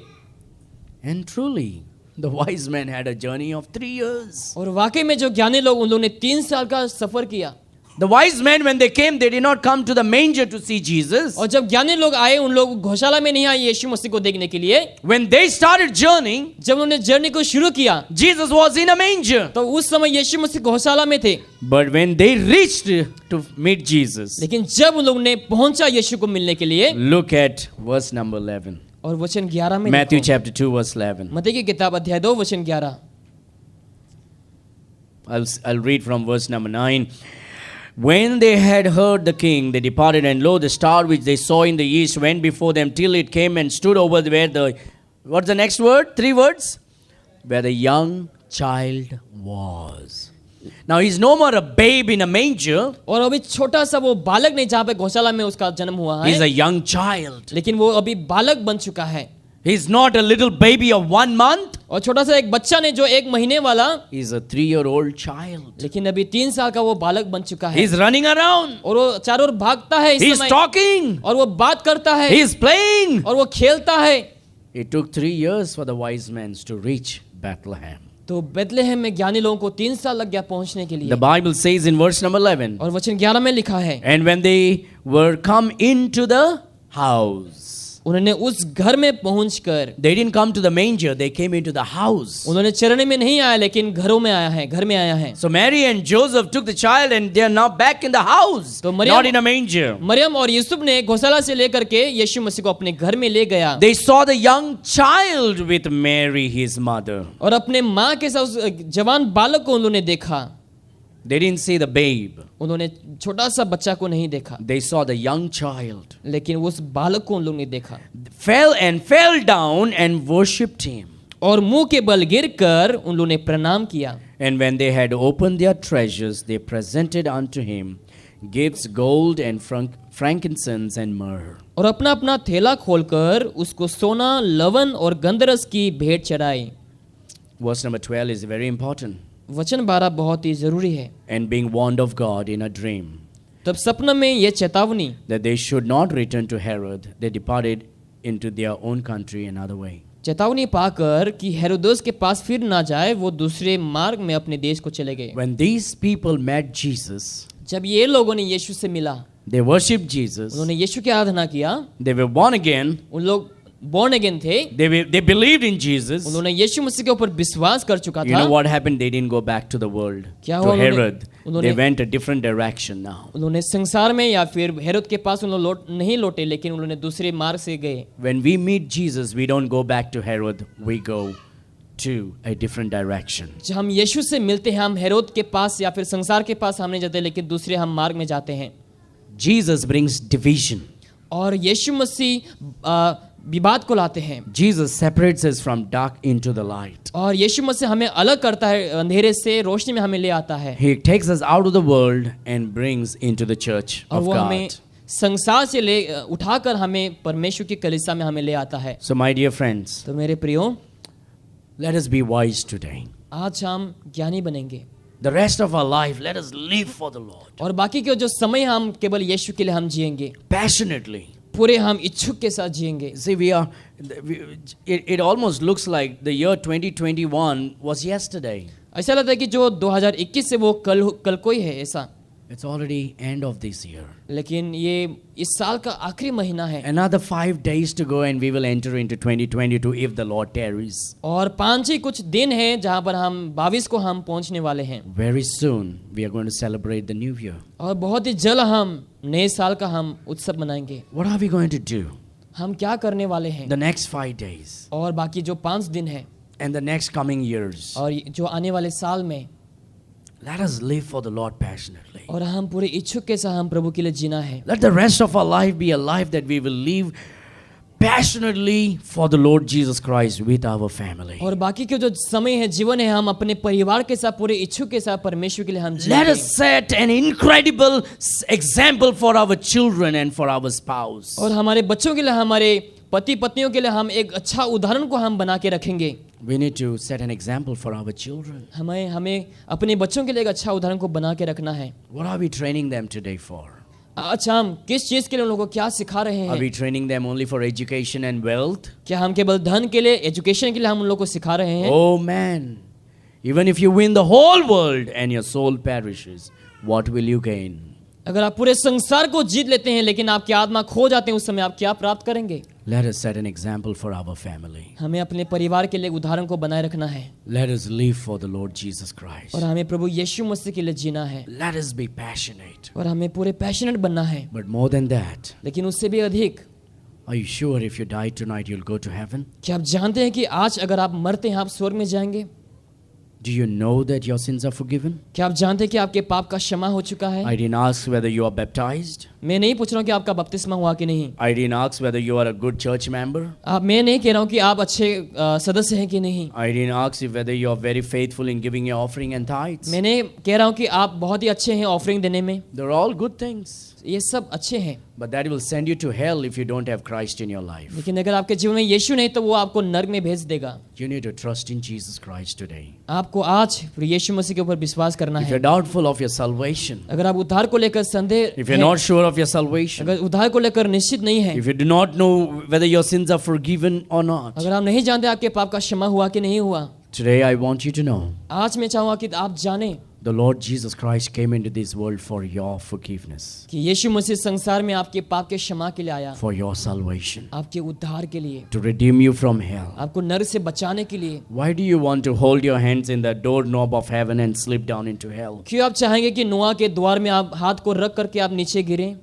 And truly, the wise men had a journey of 3 years. और वाकई में जो ज्ञानी लोग उन लोगों ने 3 साल का सफर किया. The wise men, when they came, they did not come to the manger to see Jesus. और जब ज्ञानी लोग आए उन लोग घोषाला में नहीं आए यीशु मसीह को देखने के लिए. When they started journeying, जब उन्होंने जर्नी को शुरू किया, Jesus was in a manger. तो उस समय यीशु मसीह घोषाला में थे. But when they reached to meet Jesus, लेकिन जब उन लोगों ने पहुंचा यीशु को मिलने के लिए, look at verse number 11. और वचन 11 में Matthew देखो. chapter 2 verse 11. मत्ती की किताब अध्याय 2 वचन 11. I'll read from verse number 9. When they had heard the king, they departed, and lo, the star which they saw in the east went before them till it came and stood over where what's the next word? 3 words. Where the young child was. Now he's no more a babe in a manger. और अभी छोटा सा वो बालक नहीं जहाँ पे घोषाला में उसका जन्म हुआ है. He's a young child. लेकिन वो अभी बालक बन चुका है. He's not a little baby of 1 month. और छोटा सा एक बच्चा नहीं जो 1 महीने वाला. He's a 3-year-old child. लेकिन अभी 3 साल का वो बालक बन चुका है. He's running around. और वो चारों ओर भागता है इस He's समय. talking. और वो बात करता है. He's playing. और वो खेलता है. It took 3 years for the wise men to reach Bethlehem. तो बेथलेहम में ज्ञानी लोगों को 3 साल लग गया पहुंचने के लिए. The Bible says in verse number 11. और वचन 11 में लिखा है. And when they were come into the house. उन्होंने उस घर में पहुंचकर. They didn't come to the manger, they came into the house. उन्होंने चरने में नहीं आया लेकिन घरों में आया है, घर में आया है. So Mary and Joseph took the child and they are now back in the house, तो Maryam, not in a manger. Maryam और यूसुफ ने घोषाला से लेकर के यीशु मसीह को अपने घर में ले गया. They saw the young child with Mary his mother. और अपने माँ के साथ उस जवान बालक को उन्होंने देखा. They didn't see the babe. उन्होंने छोटा सा बच्चा को नहीं देखा. They saw the young child. लेकिन उस बालक को उन लोगों ने देखा. Fell down and worshipped him. और मुंह के बल गिरकर उन लोगों ने प्रणाम किया. And when they had opened their treasures, they presented unto him gifts, gold and frankincense and myrrh. और अपना अपना थैला खोलकर उसको सोना, लवण और गंधरस की भेंट चढ़ाई. Verse number 12 is very important. वचन 12 बहुत ही जरूरी है. And being warned of God in a dream तब सपने में ये चेतावनी that they should not return to Herod. They departed into their own country another way. चेतावनी पाकर कि हेरोदेस के पास फिर ना जाए, वो दूसरे मार्ग में अपने देश को चले गए। When these people met Jesus, जब ये लोगों ने यीशु से मिला, they worshipped Jesus. उन्होंने यीशु की आराधना किया, They were born again. उन लोग born again थे, They believed in Jesus. उन्होंने यीशु मसीह के ऊपर विश्वास कर चुका You था। know what happened? They didn't go back to the world, क्या to हुआ? Herod. उन्होंने- They went a different direction now. उन्होंने संसार में या फिर हेरोद के पास उन्होंने नहीं लौटे, लेकिन उन्होंने दूसरे मार्ग से गए। When we meet Jesus, we don't go back to Herod. We go to a different direction. जब हम यीशु से मिलते हैं, हम हेरोद के पास या फिर संसार के पास हम नहीं जाते, लेकिन दूसरे हम मार्ग में जाते हैं। Jesus brings division. और यीशु मसीह विवाद को लाते हैं, Jesus separates us from dark into the light. और यीशु मसीह हमें अलग करता है, अंधेरे से रोशनी में हमें ले आता है, He takes us out of the world and brings into the church और of वो हमें God. संसार से ले उठाकर हमें परमेश्वर की कलीसिया में हमें ले आता है। So my dear friends, तो मेरे प्रियो, let us be wise today. आज हम ज्ञानी बनेंगे, The rest of our life, let us live for the Lord. और बाकी के जो समय हम केवल यीशु के लिए हम जिएंगे, Passionately. पूरे हम इच्छुक के साथ जिएंगे। See, it almost looks like the year 2021 was yesterday. ऐसा लगता है कि जो 2021 से वो कल को ही है ऐसा, It's already end of this year. लेकिन ये इस साल का आखिरी महीना है, Another 5 days to go and we will enter into 2022 if the Lord tarries. और 5 ही कुछ दिन हैं जहाँ पर हम 22 को हम पहुँचने वाले हैं, Very soon we are going to celebrate the new year. और बहुत ही जल्द हम नए साल का हम उत्सव मनाएंगे। What are we going to do हम क्या करने वाले हैं the next 5 days और बाकी जो 5 दिन है and the next coming years? और जो आने वाले साल में, Let us live for the Lord passionately. और हम पूरे इच्छुक के साथ हम प्रभु के लिए जीना है। Let the rest of our life be a life that we will live passionately for the Lord Jesus Christ with our family. और बाकी के जो समय है, जीवन है, हम अपने परिवार के साथ पूरे इच्छुक के साथ परमेश्वर के लिए हम Let जिएंगे। us set an incredible example for our children and for our spouse. और हमारे बच्चों के लिए, हमारे पति पत्नियों के लिए हम एक अच्छा उदाहरण को हम बना के रखेंगे। We need to set an example for our children. हमें अपने बच्चों के लिए एक अच्छा उदाहरण को बना के रखना है। What are we training them today for? अच्छा, हम किस चीज के लिए उन लोगों को क्या सिखा रहे Are हैं? we training them only for education and wealth? क्या हम केवल धन के लिए, एजुकेशन के लिए हम उन लोगों को सिखा रहे हैं? Oh man, even if you win the whole world and your soul perishes, what will you gain? अगर आप पूरे संसार को जीत लेते हैं लेकिन आपकी आत्मा खो जाते हैं, उस समय आप क्या प्राप्त करेंगे? Let us set an example for our family. हमें अपने परिवार के लिए उदाहरण को बनाए रखना है, Let us live for the Lord Jesus Christ. और हमें प्रभु यीशु मसीह के लिए जीना है, Let us be passionate. और हमें पूरे पैशनेट बनना है। But more than that, लेकिन उससे भी अधिक, are you sure if you die tonight you'll go to heaven? क्या आप जानते हैं कि आज अगर आप मरते हैं आप स्वर्ग में जाएंगे? Do you know that your sins are forgiven? क्या आप जानते हैं कि आपके पाप का क्षमा हो चुका है? I didn't ask whether you are baptized. मैं नहीं पूछ रहा हूँ कि आपका बपतिस्मा हुआ कि नहीं। I didn't ask whether you are a good church member. मैं नहीं कह रहा हूँ कि आप अच्छे सदस्य हैं कि नहीं। I didn't ask you whether you are very faithful in giving your offering and tithes. मैं नहीं कह रहा हूँ कि आप बहुत ही अच्छे हैं ऑफरिंग देने में, They're all good things. ये सब अच्छे हैं, But that will send you to hell if you don't have Christ in your life. लेकिन अगर आपके जीवन में यीशु नहीं तो वो आपको नर्क में भेज देगा। You need to trust in Jesus Christ today. आपको आज यीशु मसीह के ऊपर विश्वास करना If है। you're doubtful of your salvation, अगर आप उद्धार को लेकर संदेह if you're हैं, not sure of your salvation, अगर उद्धार को लेकर निश्चित नहीं है, if you do not know whether your sins are forgiven or not, अगर आप नहीं जानते आपके पाप का क्षमा हुआ कि नहीं हुआ, today I want you to know आज मैं चाहूँगा कि आप जानें the Lord Jesus Christ came into this world for your forgiveness, कि यीशु मसीह संसार में आपके पाप के क्षमा के लिए आया, for your salvation, आपके उद्धार के लिए, to redeem you from hell. आपको नर्क से बचाने के लिए। Why do you want to hold your hands in the doorknob of heaven and slip down into hell? क्यों आप चाहेंगे कि नोआ के द्वार में आप हाथ को रख करके आप नीचे गिरें?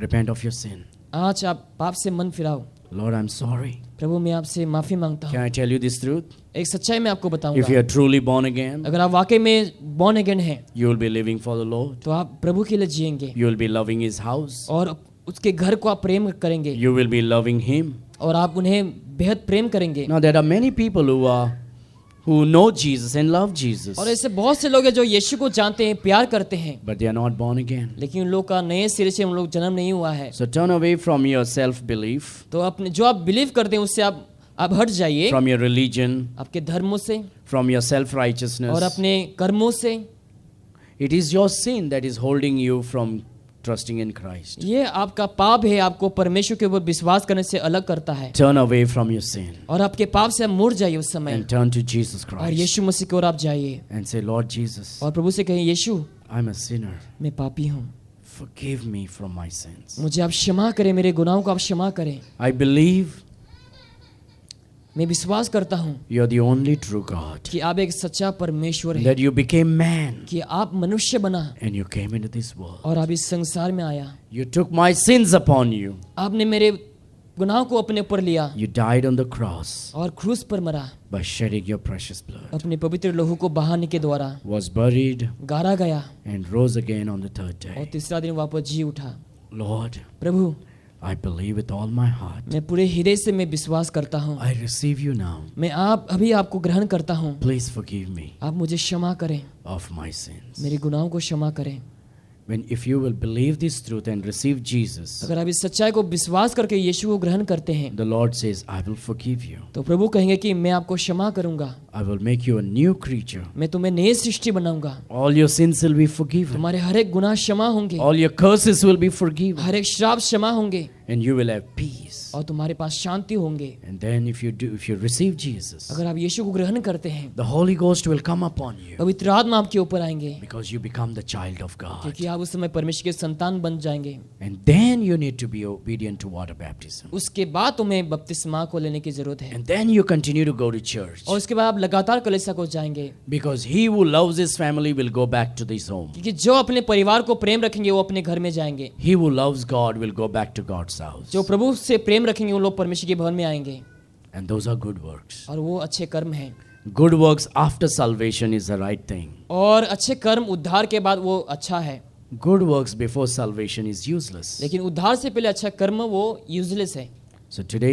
Repent of your sin. आज आप पाप से मन फिराओ। Lord, I'm sorry. प्रभु मैं आपसे माफी मांगता Can हूँ। I tell you this truth? एक सच्चाई मैं आपको If you बताऊंगा, are truly born again, अगर आप वाकई में बॉर्न अगेन हैं you will be living for the Lord. तो आप प्रभु के लिए जिएंगे, You will be loving his house. और उसके घर को आप प्रेम करेंगे, You will be loving him. और आप उन्हें बेहद प्रेम करेंगे। Now there are many people who know Jesus and love Jesus, और ऐसे बहुत से लोग हैं जो यीशु को जानते हैं, प्यार करते हैं, but they are not born again. लेकिन उन लोग का नए सिरे से उन लोग जन्म नहीं हुआ है। So turn away from your self-belief, तो अपने जो आप बिलीव करते हैं उससे आप हट जाइए, from your religion, आपके धर्मों से from your और self-righteousness, अपने कर्मों से, It is your sin that is holding you from trusting in Christ. ये आपका पाप है, आपको परमेश्वर के ऊपर विश्वास करने से अलग करता है। Turn away from your sin और आपके पाप से आप मुड़ जाइए उस समय and turn to Jesus और Christ यीशु मसीह की ओर आप जाइए and say, Lord Jesus, और प्रभु से कहिए, यीशु I'm a sinner. मैं पापी हूँ, Forgive me from my sins. मुझे आप क्षमा करें, मेरे गुनाहों को आप क्षमा करें। I believe मैं विश्वास करता हूँ you're the only true God. कि आप एक सच्चा परमेश्वर हैं, That you became man कि आप मनुष्य बना and you came into this world. और आप इस संसार में आया। You took my sins upon you. आपने मेरे गुनाहों को अपने ऊपर लिया You died on the cross और क्रूस पर मरा, by shedding your precious blood. अपने पवित्र लहू को बहाने के द्वारा Was buried गाड़ा गया and rose again on the third और day. तीसरा दिन वापस जी उठा। Lord, Prabhu, I believe with all my heart. मैं पूरे हृदय से मैं विश्वास करता हूँ, I receive you now. मैं अभी आपको ग्रहण करता हूँ। Please forgive me आप मुझे क्षमा करें, of my sins. मेरे गुनाहों को क्षमा करें। If you will believe this truth and receive Jesus, अगर आप इस सच्चाई को विश्वास करके यीशु को ग्रहण करते हैं the Lord says, I will forgive you. तो प्रभु कहेंगे कि मैं आपको क्षमा करूंगा, I will make you a new creature. मैं तुम्हें नई सृष्टि बनाऊंगा, All your sins will be forgiven. तुम्हारे हर एक गुनाह क्षमा होंगे, All your curses will be forgiven. हर एक श्राप क्षमा होंगे And you will have peace. और तुम्हारे पास शांति होंगे। And then if you receive Jesus, अगर आप यीशु को ग्रहण करते हैं, the Holy Ghost will come upon you पवित्र आत्मा आपके ऊपर आएंगे, because you become the child of God. क्योंकि आप उस समय परमेश्वर के संतान बन जाएंगे। And then you need to be obedient to water baptism. उसके बाद तुम्हें बपतिस्मा को लेने की जरूरत है And then you continue to go to church. और उसके बाद आप लगातार कलीसिया को जाएंगे, Because he who loves his family will go back to his home. क्योंकि जो अपने परिवार को प्रेम रखेंगे वो अपने घर में जाएंगे, He who loves God will go back to God's house. जो प्रभु से प्रेम रखेंगे वो लोग परमेश्वर के भवन में आएंगे And those are good works. और वो अच्छे कर्म हैं। Good works after salvation is the right thing. और अच्छे कर्म उद्धार के बाद वो अच्छा है, Good works before salvation is useless. लेकिन उद्धार से पहले अच्छा कर्म वो यूजलेस है। So today,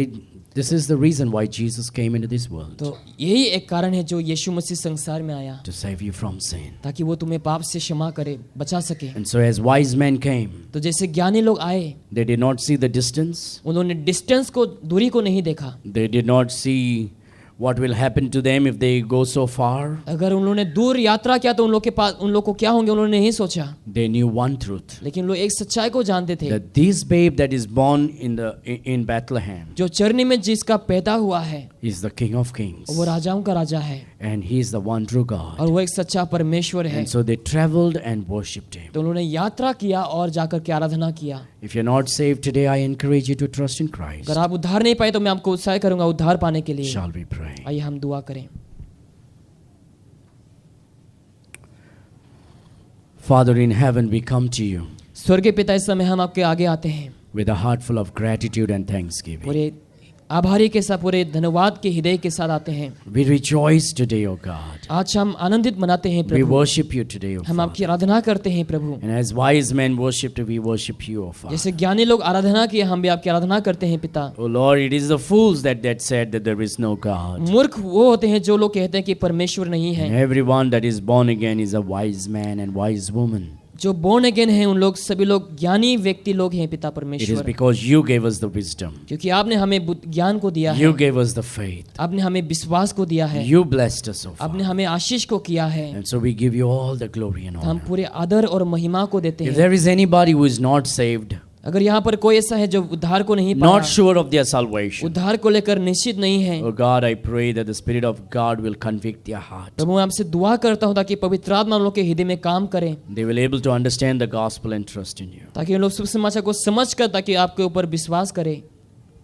this is the reason why Jesus came into this world. तो यही एक कारण है जो यीशु मसीह संसार में आया, To save you from sin. ताकि वो तुम्हें पाप से क्षमा करे, बचा सके। And so as wise men came, तो जैसे ज्ञानी लोग आए, they did not see the distance. उन्होंने डिस्टेंस को, दूरी को नहीं देखा। They did not see what will happen to them if they go so far. अगर उन्होंने दूर यात्रा किया तो उन लोग को क्या होंगे उन्होंने नहीं सोचा, They knew one truth. लेकिन लोग एक सच्चाई को जानते थे, That this babe that is born in Bethlehem जो चरनी में जिसका पैदा हुआ है is the King of Kings. वो राजाओं का राजा है And he is the one true God. और वो एक सच्चा परमेश्वर है। And so they traveled and worshipped him. तो उन्होंने यात्रा किया और जाकर के आराधना किया। If you're not saved today, I encourage you to trust in Christ. अगर आप उद्धार नहीं पाए तो मैं आपको उत्साह करूंगा उद्धार पाने के लिए। Shall we pray? आइए हम दुआ करें। Father in heaven, we come to you स्वर्गीय पिता, इस समय हम आपके आगे आते हैं with a heart full of gratitude and thanksgiving. पूरे आभारी के साथ, पूरे धन्यवाद के हृदय के साथ आते हैं। We rejoice today, O God. आज हम आनंदित मनाते हैं We Prabhu, worship you today, O हम Father. आपकी आराधना करते हैं प्रभु। And as wise men worshipped, we worship you, O Father. जैसे ज्ञानी लोग आराधना किए, हम भी आपकी आराधना करते हैं पिता। O Lord, it is the fools that said that there is no God. मूर्ख वो होते हैं जो लोग कहते हैं कि परमेश्वर नहीं And है। everyone that is born again is a wise man and wise woman. जो बोर्न अगेन हैं उन लोग सभी लोग ज्ञानी व्यक्ति लोग हैं पिता It is परमेश्वर, because you gave us the wisdom. क्योंकि आपने हमें ज्ञान को दिया है, You gave us the faith. आपने हमें विश्वास को दिया है, You blessed us, O आपने Father. हमें आशीष को किया है। And so we give you all the glory and हम honor. पूरे आदर और महिमा को देते If हैं। there is anybody who is not saved, अगर यहाँ पर कोई ऐसा है जो उद्धार को नहीं not पाया, sure of their salvation, उद्धार को लेकर निश्चित नहीं है, oh God, I pray that the Spirit of God will convict their heart. प्रभु मैं आपसे दुआ करता हूँ ताकि पवित्र आत्मा उन लोग के हृदय में काम करे, They will able to understand the gospel and trust in you. ताकि उन लोग सुसमाचार को समझ कर ताकि आपके ऊपर विश्वास करे।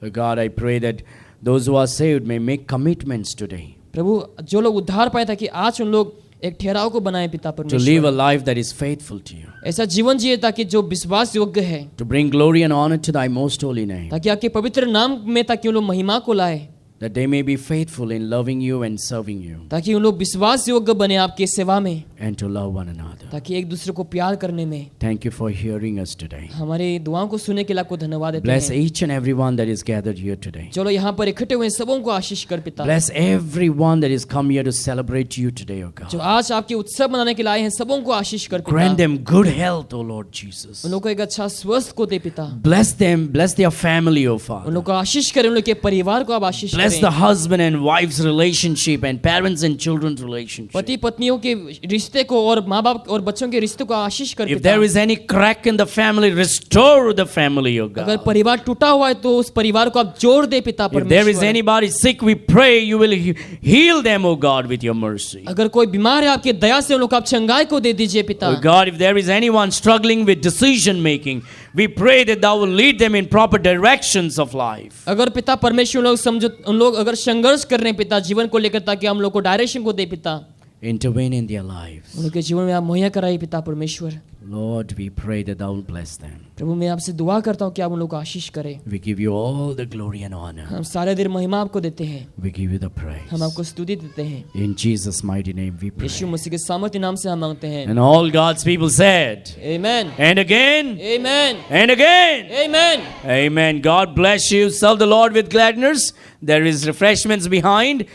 Oh God, I pray that those who are saved may make commitments today प्रभु जो लोग उद्धार पाए ताकि आज उन लोग एक ठहराव को बनाए पिता to live परमेश्वर, a life that is faithful to you, ऐसा जीवन जिए ताकि जो विश्वास योग्य है, to bring glory and honor to thy most holy name, ताकि आपके पवित्र नाम में ताकि उन लोग महिमा को लाए, that they may be faithful in loving you and serving you, ताकि उन लोग विश्वास योग्य बने आपके सेवा में, and to love one another. ताकि एक दूसरे को प्यार करने में। Thank you for hearing us today. हमारी दुआओं को सुनने के लिए आपको धन्यवाद देते Bless हैं। each and everyone that is gathered here today. चलो यहाँ पर इकट्ठे हुए सबों को आशीष कर पिता, Bless everyone that is come here to celebrate you today, O जो God. आज आपके उत्सव मनाने के लिए आए हैं सबों को आशीष कर पिता, Grant them good health, O Lord Jesus. उन लोगों को एक अच्छा स्वस्थ को दे पिता, Bless them, bless their family, O उन Father. लोगों को आशीष करें, उन लोग के परिवार को आप आशीष Bless Bless करें। the husband and wife's relationship and parents and children's relationship. पति पत्नियों के रिश्ते को और माँ बाप और बच्चों के रिश्ते को आशीष कर If पिता। there is any crack in the family, restore the family, O अगर God. परिवार टूटा हुआ है तो उस परिवार को आप जोड़ दे पिता If there is परमेश्वर। anybody sick, we pray you will heal them, O God, with your mercy. अगर कोई बीमार है आपके दया से उन लोग को आप चंगाई को दे दीजिए पिता। Oh God, if there is anyone struggling with decision making, we pray that thou will lead them in proper directions of life. अगर पिता परमेश्वर लोग समझो उन लोग अगर संघर्ष कर रहे हैं पिता जीवन को लेकर ताकि हम लोग को डायरेक्शन को दे पिता। Intervene in their lives. उन लोग के जीवन में आप मुहैया कराइए पिता परमेश्वर। Lord, we pray that thou will bless them. प्रभु मैं आपसे दुआ करता हूँ कि आप उन लोग को आशीष करें। We give you all the glory and honor. हम सारे दिन महिमा आपको देते हैं। We give you the praise. हम आपको स्तुति देते हैं। In Jesus' mighty name we pray. यीशु मसीह के सामर्थ्य नाम से हम मांगते हैं। And all God's people said, आमीन। and again, आमीन। and again. आमीन। Amen. God bless you. Serve the Lord with gladness. There is refreshments behind.